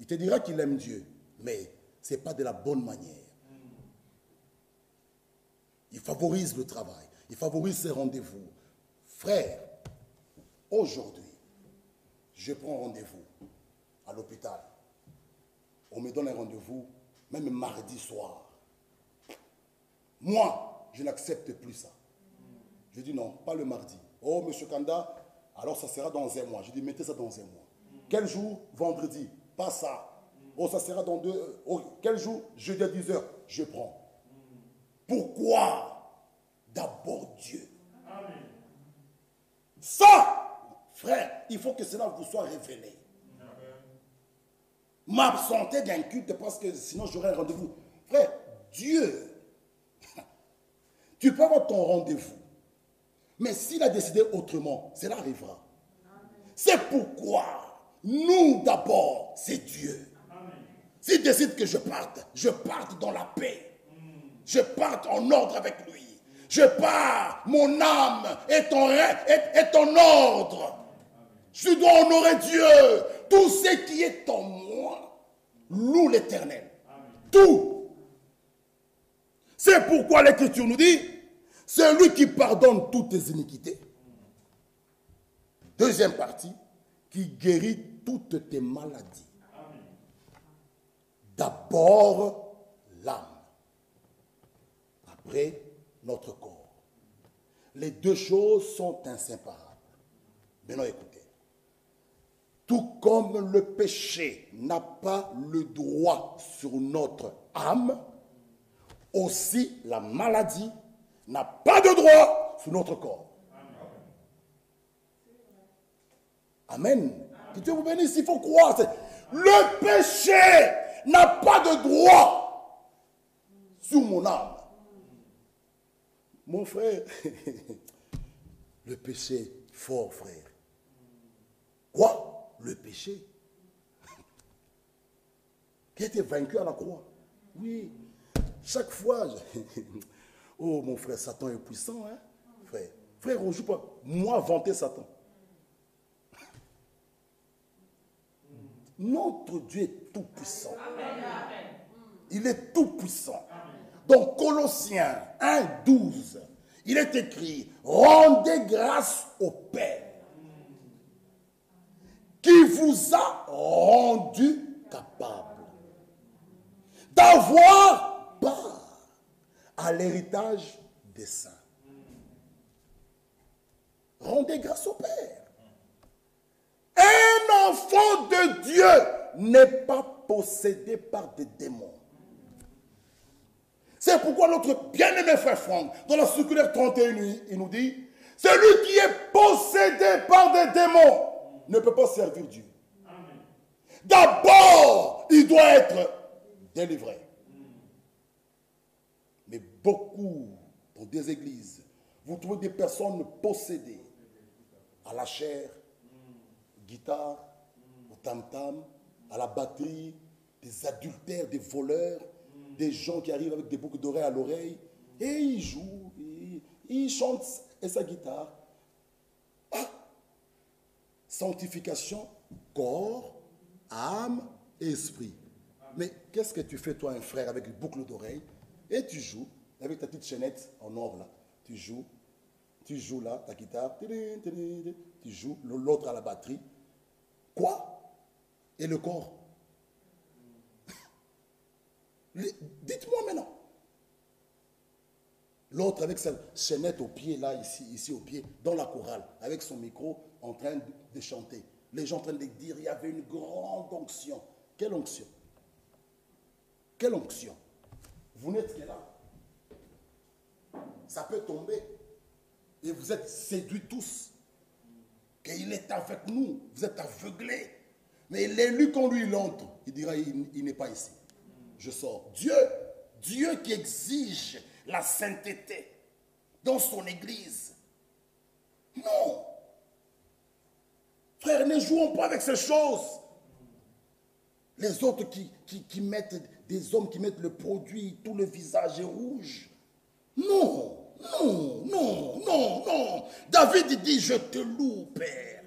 il te dira qu'il aime Dieu, mais ce n'est pas de la bonne manière. Il favorise le travail, il favorise ses rendez-vous. Frère, aujourd'hui, je prends rendez-vous à l'hôpital. On me donne un rendez-vous, même mardi soir. Moi, je n'accepte plus ça. Je dis non, pas le mardi. Oh, monsieur Kanda, alors ça sera dans un mois. Je dis, mettez ça dans un mois. Quel jour? Vendredi. Pas ça. Oh, ça sera dans 2... Oh, quel jour? Jeudi à 10h. Je prends. Pourquoi? D'abord Dieu. Amen. Ça, frère, il faut que cela vous soit révélé. M'absenter d'un culte parce que sinon j'aurai un rendez-vous. Frère, Dieu, tu peux avoir ton rendez-vous. Mais s'il a décidé autrement, cela arrivera. C'est pourquoi nous d'abord, c'est Dieu. S'il décide que je parte dans la paix. Je parte en ordre avec lui. Je pars, mon âme est en ordre. Je dois honorer Dieu. Tout ce qui est en moi loue l'Éternel. Tout. C'est pourquoi l'Écriture nous dit, c'est lui qui pardonne toutes tes iniquités. Deuxième partie, qui guérit toutes tes maladies. D'abord l'âme. Après notre corps. Les deux choses sont inséparables. Maintenant écoutez. Tout comme le péché n'a pas le droit sur notre âme, aussi la maladie n'a pas de droit sur notre corps. Amen. Que Dieu vous bénisse, il faut croire. Le péché n'a pas de droit sur mon âme. Mon frère, le péché fort, frère. Quoi? Le péché qui a été vaincu à la croix. Oui. Chaque fois, oh mon frère, Satan est puissant, hein? Frère, on ne joue pas. Moi, vanter Satan. Notre Dieu est tout puissant. Il est tout puissant. Dans Colossiens 1:12, il est écrit, rendez grâce au Père qui vous a rendu capable d'avoir part à l'héritage des saints. Rendez grâce au Père. Un enfant de Dieu n'est pas possédé par des démons. C'est pourquoi notre bien-aimé frère Franck, dans la circulaire 31, il nous dit, celui qui est possédé par des démons ne peut pas servir Dieu. D'abord, il doit être délivré. Mais beaucoup, dans des églises, vous trouvez des personnes possédées à la chair, guitare, au tam-tam, à la batterie, des adultères, des voleurs, des gens qui arrivent avec des boucles d'oreilles à l'oreille, Et il joue, il chante et sa guitare. Ah! Sanctification, corps, âme et esprit. Mais qu'est-ce que tu fais, toi, un frère, avec une boucle d'oreille, et tu joues, avec ta petite chaînette en or, là. Tu joues là, ta guitare, tu joues, l'autre à la batterie. Quoi? Et le corps? Dites-moi maintenant. L'autre avec sa chaînette au pied, là, ici au pied, dans la chorale, avec son micro, en train de chanter. Les gens en train de dire, il y avait une grande onction. Quelle onction? Quelle onction? Vous n'êtes que là. Ça peut tomber. Et vous êtes séduits tous. Qu'il est avec nous. Vous êtes aveuglés. Mais l'élu, quand lui l'entre, il dira, il n'est pas ici. Je sors. Dieu qui exige la sainteté dans son église. Non. Frère, ne jouons pas avec ces choses. Les autres qui mettent, des hommes qui mettent le produit, tout le visage est rouge. Non. David dit, je te loue, Père.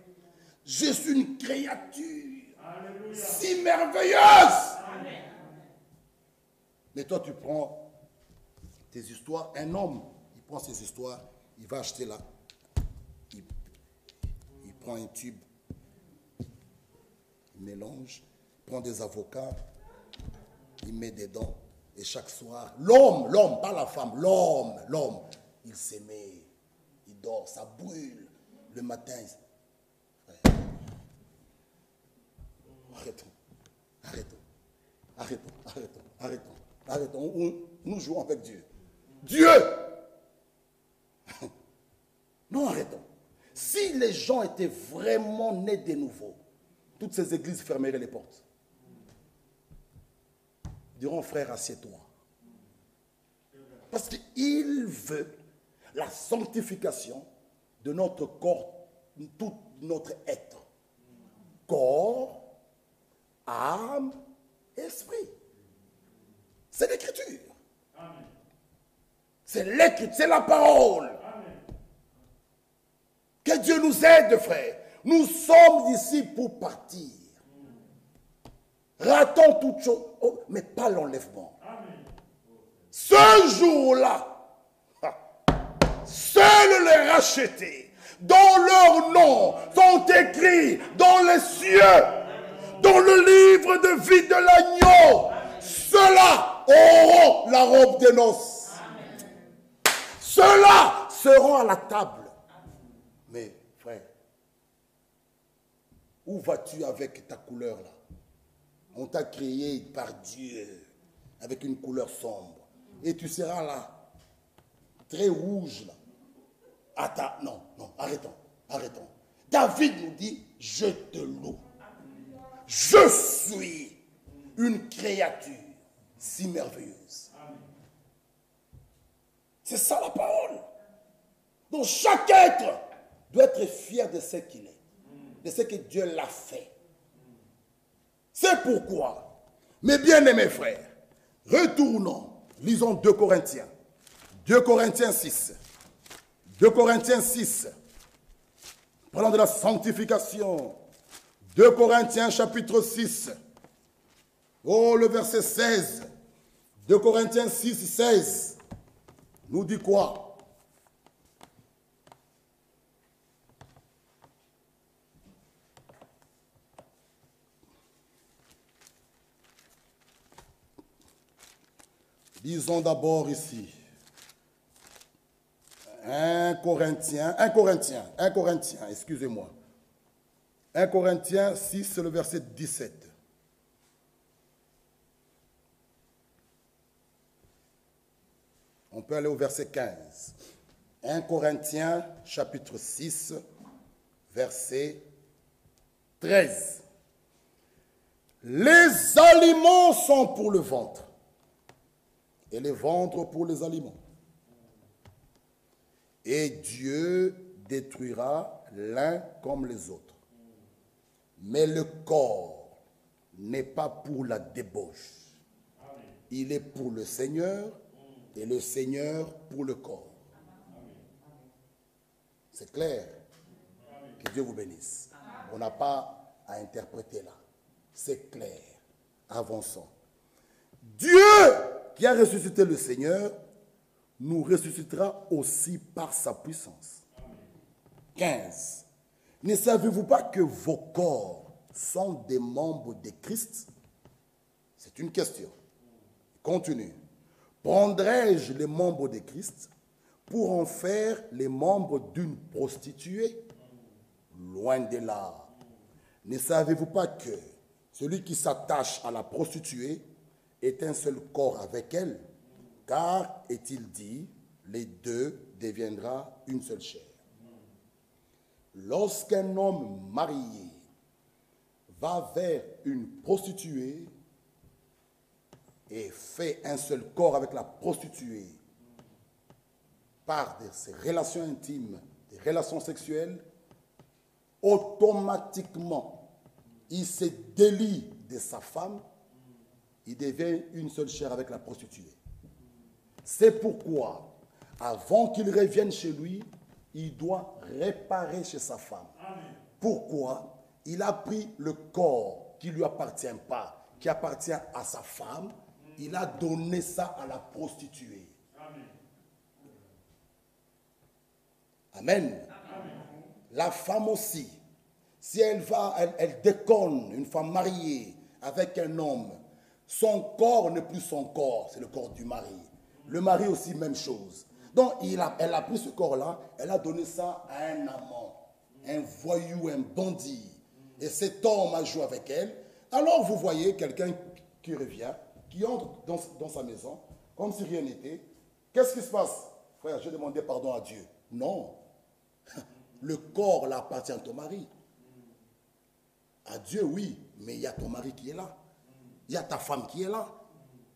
Je suis une créature si merveilleuse. Amen. Mais toi, tu prends tes histoires. Un homme, il prend ses histoires, il va acheter là. Il prend un tube, il mélange, il prend des avocats, il met dedans. Et chaque soir, l'homme, pas la femme, l'homme, il s'émet, il dort, ça brûle. Le matin, Arrêtons. Nous jouons avec Dieu. Non, arrêtons. Si les gens étaient vraiment nés de nouveau, toutes ces églises fermeraient les portes. Diront, frère, assieds-toi. Parce qu'il veut la sanctification de notre corps, tout notre être. Corps, âme, esprit. C'est l'écriture. C'est l'écriture, c'est la parole. Amen. Que Dieu nous aide, frère. Nous sommes ici pour partir. Ratons toutes choses, mais pas l'enlèvement. Ce jour-là, seuls les rachetés, dont leurs noms sont écrits dans les cieux, dans le livre de vie de l'agneau, ceux-là auront la robe des noces. Ceux-là seront à la table. Mais frère, où vas-tu avec ta couleur là? On t'a créé par Dieu avec une couleur sombre. Et tu seras là, très rouge là. Non, arrêtons. David nous dit, je te loue. Je suis une créature si merveilleuse. C'est ça la parole. Donc chaque être doit être fier de ce qu'il est, de ce que Dieu l'a fait. C'est pourquoi, mes bien-aimés frères, retournons, lisons 2 Corinthiens. 2 Corinthiens 6. 2 Corinthiens 6. Parlant de la sanctification. 2 Corinthiens chapitre 6. Oh, le verset 16. 2 Corinthiens 6, 16. Nous dit quoi? Lisons d'abord ici. 1 Corinthiens, excusez-moi. 1 Corinthiens 6, le verset 17. On peut aller au verset 15. 1 Corinthiens, chapitre 6, verset 13. Les aliments sont pour le ventre, et les ventres pour les aliments. Et Dieu détruira l'un comme les autres. Mais le corps n'est pas pour la débauche. Il est pour le Seigneur et le Seigneur pour le corps. C'est clair? Que Dieu vous bénisse. On n'a pas à interpréter là. C'est clair. Avançons. Dieu qui a ressuscité le Seigneur nous ressuscitera aussi par sa puissance. 15. Ne savez-vous pas que vos corps sont des membres de Christ? C'est une question. Continue. Prendrai-je les membres de Christ pour en faire les membres d'une prostituée? Loin de là. Ne savez-vous pas que celui qui s'attache à la prostituée est un seul corps avec elle? Car, est-il dit, les deux deviendra une seule chair. Lorsqu'un homme marié va vers une prostituée et fait un seul corps avec la prostituée par ses relations intimes, des relations sexuelles, automatiquement, il se délie de sa femme, il devient une seule chair avec la prostituée. C'est pourquoi, avant qu'il revienne chez lui, il doit réparer chez sa femme. Amen. Pourquoi? Il a pris le corps qui ne lui appartient pas, qui appartient à sa femme, il a donné ça à la prostituée. Amen. Amen. Amen. La femme aussi, si elle déconne, une femme mariée avec un homme, son corps n'est plus son corps, c'est le corps du mari. Le mari aussi, même chose. Donc, elle a pris ce corps-là, elle a donné ça à un amant, un voyou, un bandit. Et cet homme a joué avec elle. Alors, vous voyez quelqu'un qui revient, qui entre dans sa maison, comme si rien n'était. Qu'est-ce qui se passe? Frère, j'ai demandé pardon à Dieu. Non. Le corps là appartient à ton mari. À Dieu, oui, mais il y a ton mari qui est là. Il y a ta femme qui est là.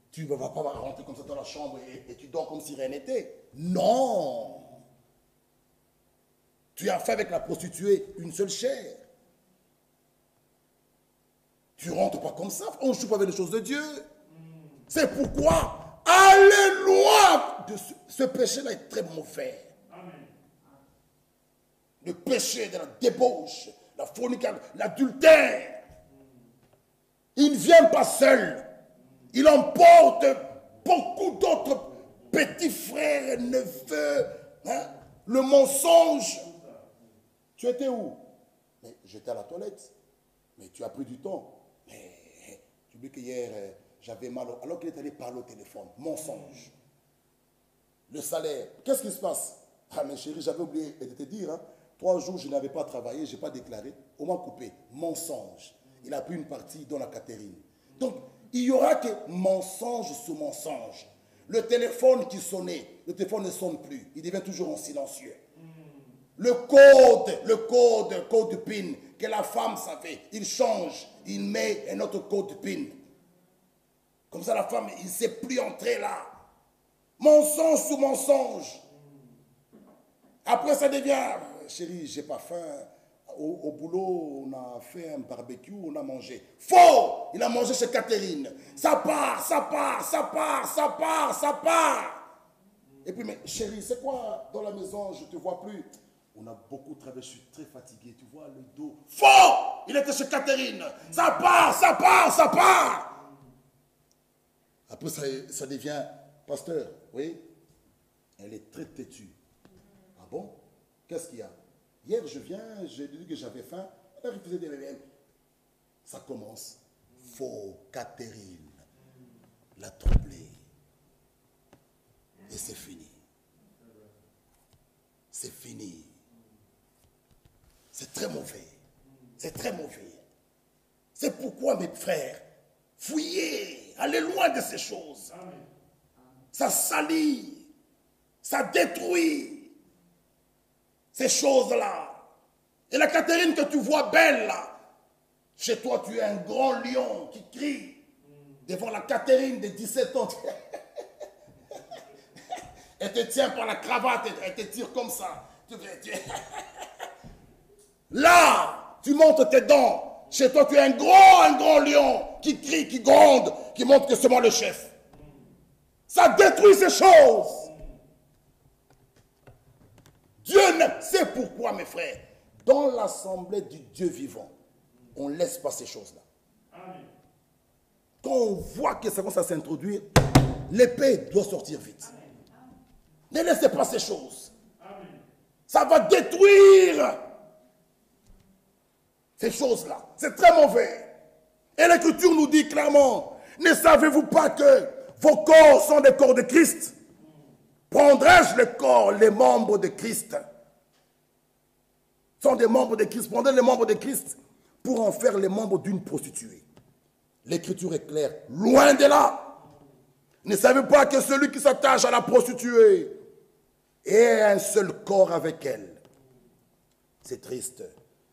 Tu ne vas pas rentrer comme ça dans la chambre et tu dors comme si rien n'était. Non. Tu as fait avec la prostituée une seule chair. Tu ne rentres pas comme ça. On ne joue pas avec les choses de Dieu. C'est pourquoi, alléluia, ce péché-là est très mauvais. Le péché de la débauche, la fornication, l'adultère. Il ne vient pas seul. Il emporte beaucoup d'autres petits frères, neveux. Hein? Le mensonge. Tu étais où? Mais j'étais à la toilette. Mais tu as pris du temps. Mais tu oublies qu'hier, j'avais mal. Alors qu'il est allé parler au téléphone. Mensonge. Le salaire. Qu'est-ce qui se passe? Ah, mais chérie, j'avais oublié de te dire. Hein? 3 jours, je n'avais pas travaillé, je n'ai pas déclaré. On m'a coupé. Mensonge. Il a pris une partie dans la Catherine. Donc, il n'y aura que mensonge sur mensonge. Le téléphone qui sonnait, le téléphone ne sonne plus. Il devient toujours en silencieux. Le code PIN que la femme savait, il change, il met un autre code PIN. Comme ça, la femme, il ne sait plus entrer là. Mensonge sur mensonge. Après, ça devient, chérie, j'ai pas faim. Au boulot, on a fait un barbecue, on a mangé. Faux! Il a mangé chez Catherine. Ça part. Et puis, mais chérie, c'est quoi dans la maison? Je ne te vois plus. On a beaucoup travaillé, je suis très fatigué. Tu vois le dos. Faux! Il était chez Catherine. Ça part. Après, ça devient, pasteur, oui, elle est très têtue. Ah bon? Qu'est-ce qu'il y a? Hier, je viens, j'ai dit que j'avais faim. Elle a refusé de venir. Ça commence. Faux, Catherine l'a troublé. Et c'est fini. C'est fini. C'est très mauvais. C'est très mauvais. C'est pourquoi, mes frères, fouillez, allez loin de ces choses. Ça salit, ça détruit. Ces choses-là. Et la Catherine que tu vois belle là, chez toi tu es un grand lion qui crie devant la Catherine de 17 ans. Elle te tient par la cravate, elle te tire comme ça. Là, tu montes tes dents. Chez toi tu es un grand lion qui crie, qui gronde, qui montre que c'est moi le chef. Ça détruit ces choses. Dieu n'aime. C'est pourquoi, mes frères, dans l'assemblée du Dieu vivant, on ne laisse pas ces choses-là. Quand on voit que ça commence à s'introduire, l'épée doit sortir vite. Ne laissez pas ces choses. Ça va détruire ces choses-là. C'est très mauvais. Et l'Écriture nous dit clairement, ne savez-vous pas que vos corps sont des corps de Christ? Prendrai-je les membres de Christ? Sont des membres de Christ. Prendrai les membres de Christ pour en faire les membres d'une prostituée. L'Écriture est claire. Loin de là. Ne savez-vous pas que celui qui s'attache à la prostituée est un seul corps avec elle? C'est triste.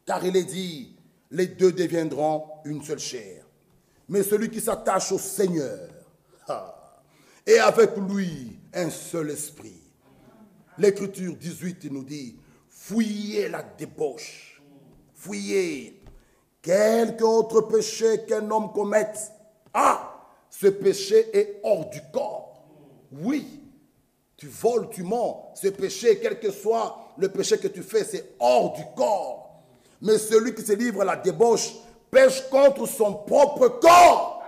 Car il est dit, les deux deviendront une seule chair. Mais celui qui s'attache au Seigneur est avec lui un seul esprit. L'Écriture 18 nous dit, fuyez la débauche. Fuyez quelque autre péché qu'un homme commette. Ce péché est hors du corps. Oui, tu voles, tu mens. Ce péché, quel que soit le péché que tu fais, c'est hors du corps. Mais celui qui se livre à la débauche pêche contre son propre corps.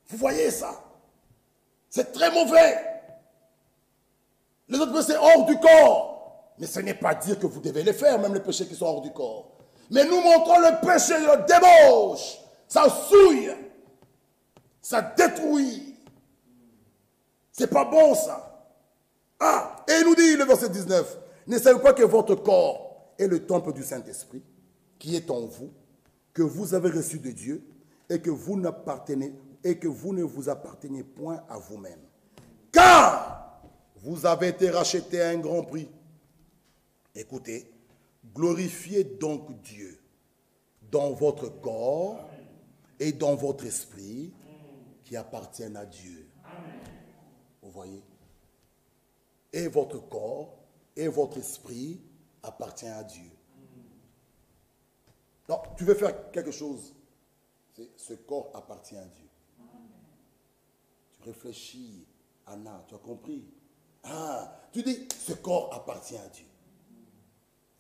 Vous voyez ça? C'est très mauvais. Les autres péchés, c'est hors du corps. Mais ce n'est pas dire que vous devez les faire, même les péchés qui sont hors du corps. Mais nous montrons le péché de la débauche. Ça souille. Ça détruit. C'est pas bon ça. Et il nous dit le verset 19. Ne savez pas que votre corps est le temple du Saint-Esprit qui est en vous, que vous avez reçu de Dieu et que vous ne vous appartenez point à vous-même. Car vous avez été rachetés à un grand prix. Écoutez, glorifiez donc Dieu dans votre corps et dans votre esprit qui appartiennent à Dieu. Vous voyez? Et votre corps et votre esprit appartient à Dieu. Non, tu veux faire quelque chose. Ce corps appartient à Dieu. Tu réfléchis, Anna, tu as compris? Tu dis, ce corps appartient à Dieu.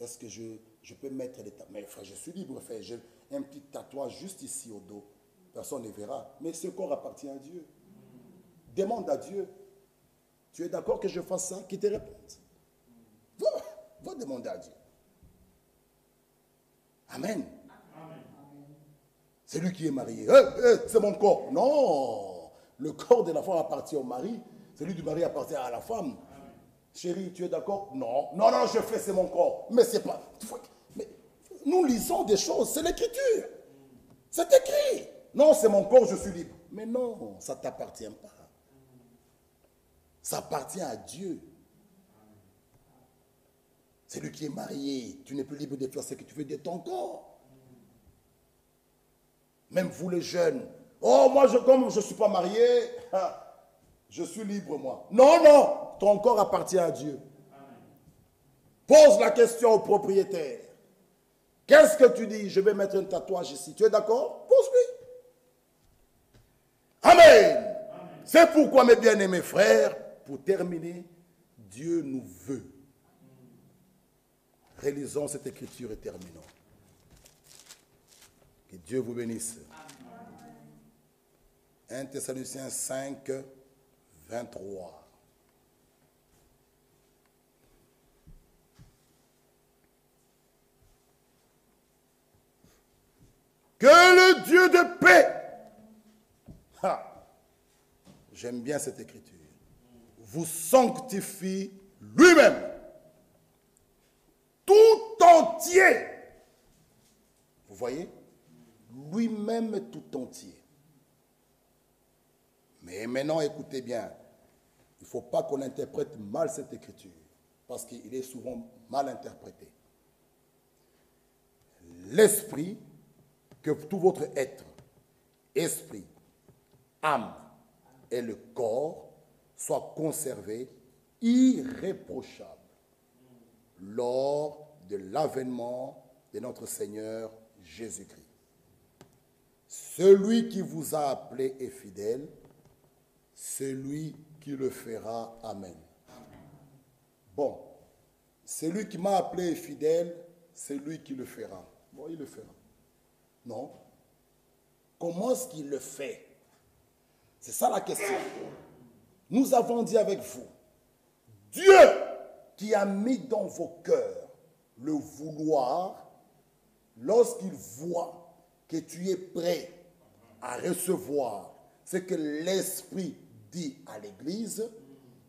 Est-ce que je peux mettre des tatouages? Mais frère, je suis libre, frère. J'ai un petit tatouage juste ici au dos. Personne ne verra. Mais ce corps appartient à Dieu. Demande à Dieu. Tu es d'accord que je fasse ça? Qu'il te réponde. Va demander à Dieu. Amen. C'est lui qui est marié. C'est mon corps. Non. Le corps de la femme appartient au mari. Celui du mari appartient à la femme. Chérie, tu es d'accord? Non. Non, je fais, c'est mon corps. Mais c'est pas... Mais nous lisons des choses. C'est l'Écriture. C'est écrit. Non, c'est mon corps, je suis libre. Mais non, ça ne t'appartient pas. Ça appartient à Dieu. C'est lui qui est marié. Tu n'es plus libre de faire ce que tu veux de ton corps. Même vous les jeunes. Moi, comme je ne suis pas marié, je suis libre, moi. Non, ton corps appartient à Dieu. Pose la question au propriétaire. Qu'est-ce que tu dis? Je vais mettre un tatouage ici. Tu es d'accord? Pose-lui. Amen. C'est pourquoi, mes bien-aimés frères, pour terminer, Dieu nous veut. Réalisons cette écriture et terminons. Que Dieu vous bénisse. 1 Thessaloniciens 5, 23. Que le Dieu de paix, j'aime bien cette écriture, vous sanctifie lui-même, tout entier. Vous voyez? Lui-même tout entier. Mais maintenant, écoutez bien, il ne faut pas qu'on interprète mal cette écriture, parce qu'il est souvent mal interprété. L'esprit, que tout votre être, esprit, âme et le corps soient conservés irréprochables lors de l'avènement de notre Seigneur Jésus-Christ. Celui qui vous a appelé est fidèle, c'est lui qui le fera. Amen. Bon, c'est lui qui m'a appelé fidèle, c'est lui qui le fera. Bon, il le fera. Non. Comment est-ce qu'il le fait? C'est ça la question. Nous avons dit avec vous, Dieu qui a mis dans vos cœurs le vouloir, lorsqu'il voit que tu es prêt à recevoir ce que l'Esprit dit à l'Église,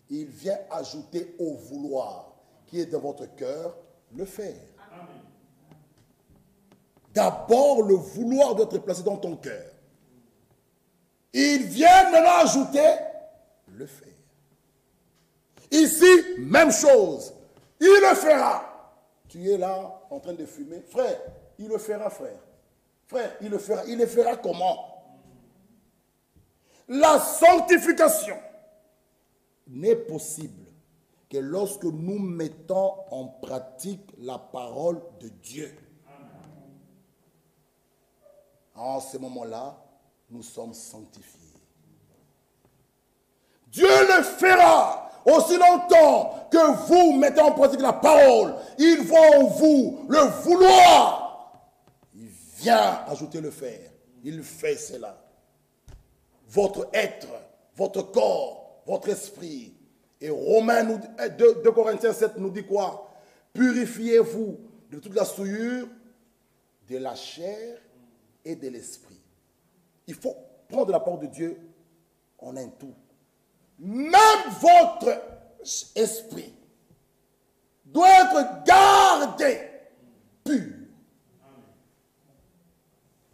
il vient ajouter au vouloir qui est dans votre cœur le faire. D'abord, le vouloir doit être placé dans ton cœur. Il vient maintenant ajouter le faire. Ici, même chose. Il le fera. Tu es là en train de fumer. Frère, il le fera, frère. Frère, il le fera. Il le fera comment? La sanctification n'est possible que lorsque nous mettons en pratique la parole de Dieu. En ce moment-là, nous sommes sanctifiés. Dieu le fera aussi longtemps que vous mettez en pratique la parole. Il voit en vous le vouloir. Il vient ajouter le faire. Il fait cela. Votre être, votre corps, votre esprit. Et Romains 2 Corinthiens 7 nous dit quoi? Purifiez-vous de toute la souillure de la chair et de l'esprit. Il faut prendre la parole de Dieu en un tout. Même votre esprit doit être gardé pur.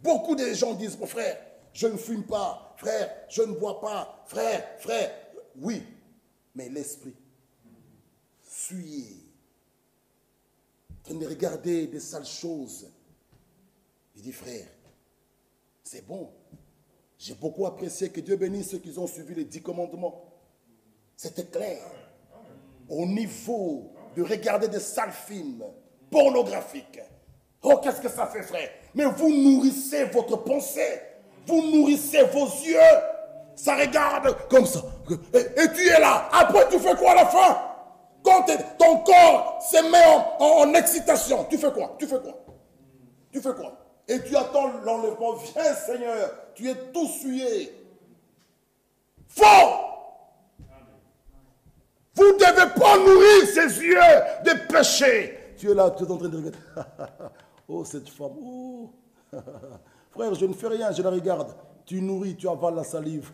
Beaucoup de gens disent, oh frère, je ne fume pas, frère, je ne bois pas, frère, oui, mais l'esprit, souillé, en train de regarder des sales choses. Il dit, frère, c'est bon. J'ai beaucoup apprécié, que Dieu bénisse ceux qui ont suivi les 10 commandements. C'était clair. Au niveau de regarder des sales films pornographiques. Oh, qu'est-ce que ça fait, frère? Mais vous nourrissez votre pensée. Vous nourrissez vos yeux. Ça regarde comme ça. Et tu es là. Après, tu fais quoi à la fin? Quand ton corps se met en excitation, tu fais quoi? Tu fais quoi? Tu fais quoi? Et tu attends l'enlèvement. Viens, Seigneur. Tu es tout souillé. Faux! Vous ne devez pas nourrir ces yeux de péché. Tu es là, tu es en train de regarder. Oh, cette femme. Oh. Frère, je ne fais rien, je la regarde. Tu nourris, tu avales la salive.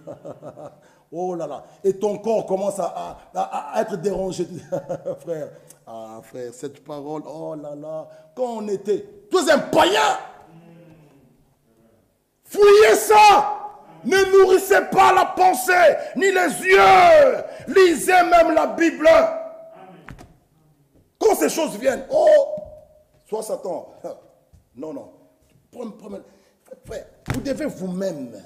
Oh là là. Et ton corps commence à être dérangé. Frère, ah frère, cette parole, oh là là. Quand on était, tu es un païen. Fouillez ça. Ne nourrissez pas la pensée, ni les yeux. Lisez même la Bible. Quand ces choses viennent, oh, soit Satan. Non, non. Frère, vous devez vous-même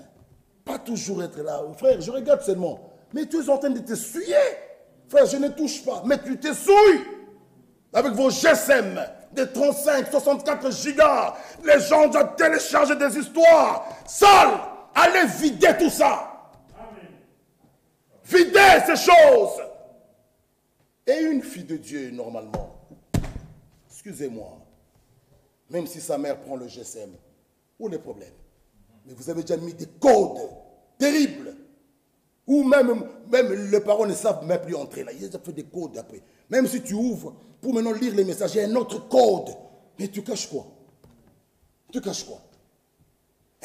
pas toujours être là. Frère, je regarde seulement. Mais tu es en train de te souiller. Frère, je ne touche pas. Mais tu te souilles. Avec vos GSM de 35, 64 gigas. Les gens doivent télécharger des histoires sales. Allez vider tout ça. Amen. Videz ces choses. Et une fille de Dieu, normalement, excusez-moi, même si sa mère prend le GSM, où est le problème? Mais vous avez déjà mis des codes terribles. Ou même les parents ne savent même plus entrer là. Ils ont fait des codes après. Même si tu ouvres, pour maintenant lire les messages, il y a un autre code. Mais tu caches quoi? Tu caches quoi?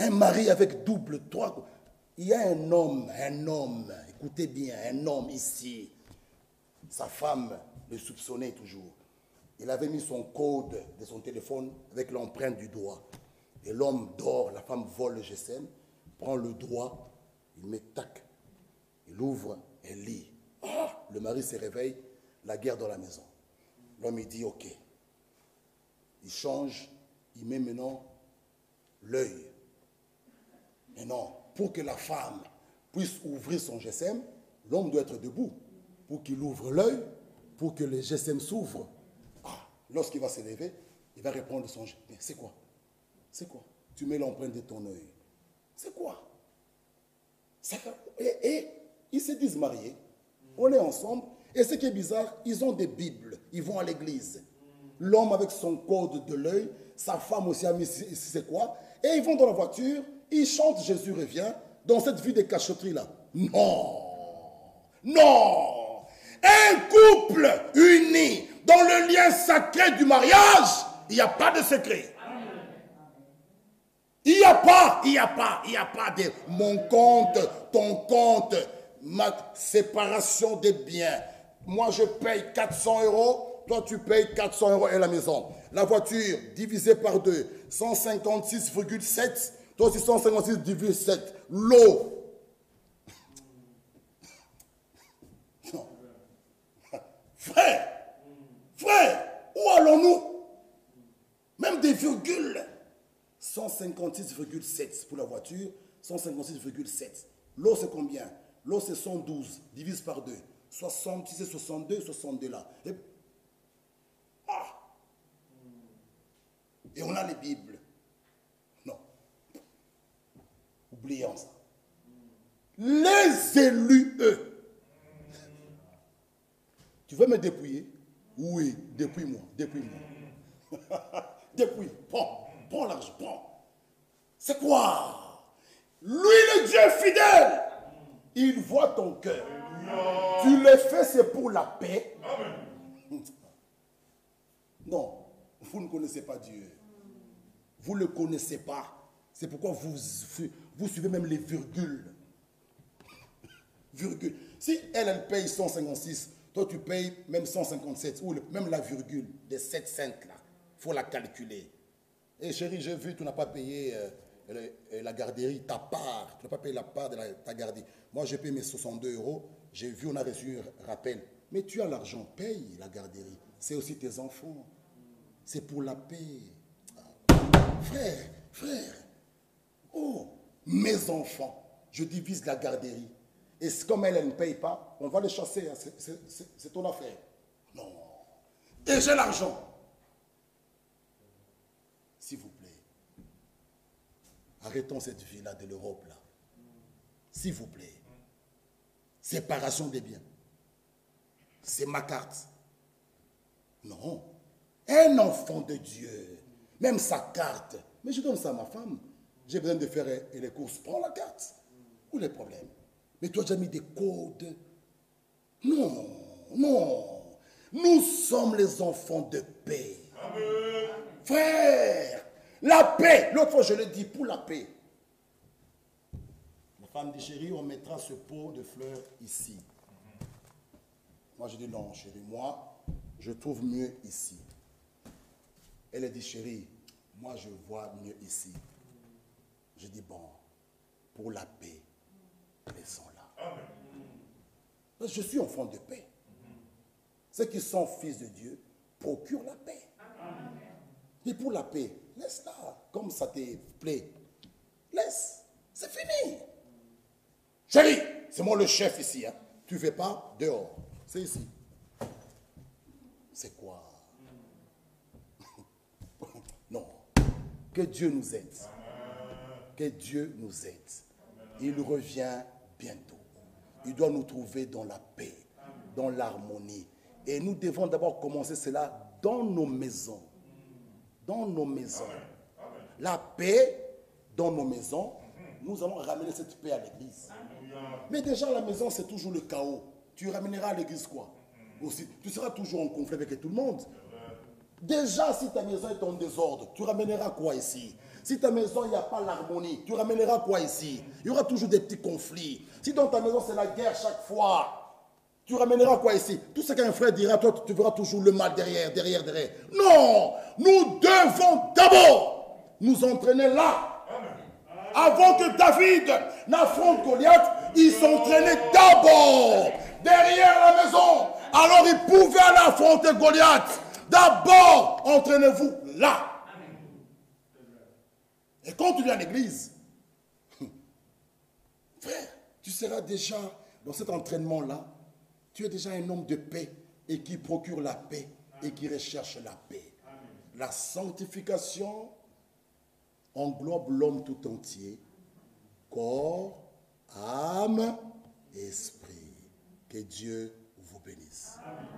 Un mari avec double, 3. Il y a un homme, écoutez bien, un homme ici. Sa femme le soupçonnait toujours. Il avait mis son code de son téléphone avec l'empreinte du doigt. Et l'homme dort, la femme vole le GSM, prend le doigt, il met tac, il ouvre, elle lit. Ah, le mari se réveille, la guerre dans la maison. L'homme il dit ok. Il change, il met maintenant l'œil. Mais non, pour que la femme puisse ouvrir son GSM, l'homme doit être debout. Pour qu'il ouvre l'œil, pour que le GSM s'ouvre. Ah, lorsqu'il va se lever, il va répondre son GSM. Mais c'est quoi? C'est quoi? Tu mets l'empreinte de ton œil. C'est quoi? Et ils se disent mariés, on est ensemble, et ce qui est bizarre, ils ont des Bibles, ils vont à l'église. L'homme avec son code de l'œil, sa femme aussi a mis c'est quoi, et ils vont dans la voiture, ils chantent Jésus revient, dans cette vie de cachotterie-là. Non, non, un couple uni dans le lien sacré du mariage, il n'y a pas de secret. Il n'y a pas de mon compte, ton compte, ma séparation des biens. Moi, je paye 400 €, toi, tu payes 400 € et la maison. La voiture, divisée par 2, 156,7, toi aussi 156,7. L'eau. Non. Frère, où allons-nous? Même des virgules. 156,7 pour la voiture, 156,7. L'eau, c'est combien? L'eau, c'est 112, divise par 2. 66 c'est 62, 62 là. Et on a les Bibles. Non. Oublions ça. Les élus, eux. Tu veux me dépouiller? Oui, dépouille-moi, dépouille-moi. Dépouille, prends l'argent, prends. C'est quoi? Lui, le Dieu fidèle, il voit ton cœur. Tu le fais, c'est pour la paix. Non, vous ne connaissez pas Dieu. Vous ne le connaissez pas. C'est pourquoi vous suivez même les virgules. Virgule. Si elle paye 156, toi tu payes même 157, ou même la virgule des 7 cents là, il faut la calculer. Et chérie, j'ai vu, tu n'as pas payé la garderie, ta part. Tu n'as pas payé la part de ta garderie. Moi, j'ai payé mes 62 €. J'ai vu, on a reçu un rappel. Mais tu as l'argent, paye la garderie. C'est aussi tes enfants. C'est pour la paix. Frère. Oh, mes enfants, je divise la garderie. Et comme elle ne paye pas, on va les chasser. C'est ton affaire. Non. Et j'ai l'argent. S'il vous plaît. Arrêtons cette vie-là de l'Europe, là. S'il vous plaît. Séparation des biens. C'est ma carte. Non. Un enfant de Dieu, même sa carte. Mais je donne ça à ma femme. J'ai besoin de faire les courses. Prends la carte. Où est le problème? Mais tu as déjà mis des codes. Non. Nous sommes les enfants de paix. Amen. Frère, la paix. L'autre fois, je l'ai dit, pour la paix. La femme dit, chérie, on mettra ce pot de fleurs ici. Moi, je dis, non, chérie, moi, je trouve mieux ici. Elle a dit, chérie, moi, je vois mieux ici. Je dis, bon, pour la paix, laissons-la. Je suis enfant de paix. Ceux qui sont fils de Dieu procurent la paix. Et pour la paix, laisse-la, comme ça te plaît. Laisse, c'est fini. Chérie, c'est moi le chef ici. Hein. Tu ne fais pas dehors. C'est ici. C'est quoi? Non. Que Dieu nous aide. Que Dieu nous aide. Il revient bientôt. Il doit nous trouver dans la paix, dans l'harmonie. Et nous devons d'abord commencer cela dans nos maisons. Dans nos maisons. La paix dans nos maisons, nous allons ramener cette paix à l'église. Mais déjà, à la maison, c'est toujours le chaos. Tu ramèneras à l'église quoi? Aussi, tu seras toujours en conflit avec tout le monde. Déjà, si ta maison est en désordre, tu ramèneras quoi ici? Si ta maison, il n'y a pas l'harmonie, tu ramèneras quoi ici? Il y aura toujours des petits conflits. Si dans ta maison, c'est la guerre chaque fois, tu ramèneras quoi ici? Tout ce qu'un frère dira, toi, tu verras toujours le mal derrière. Non! Nous devons d'abord nous entraîner là. Avant que David n'affronte Goliath, il s'entraînait d'abord derrière la maison. Alors il pouvait aller affronter Goliath. D'abord, entraînez-vous là. Et quand tu viens à l'église, frère, tu seras déjà dans cet entraînement-là. Tu es déjà un homme de paix et qui procure la paix et qui recherche la paix. La sanctification englobe l'homme tout entier, corps, âme, esprit. Que Dieu vous bénisse. Amen.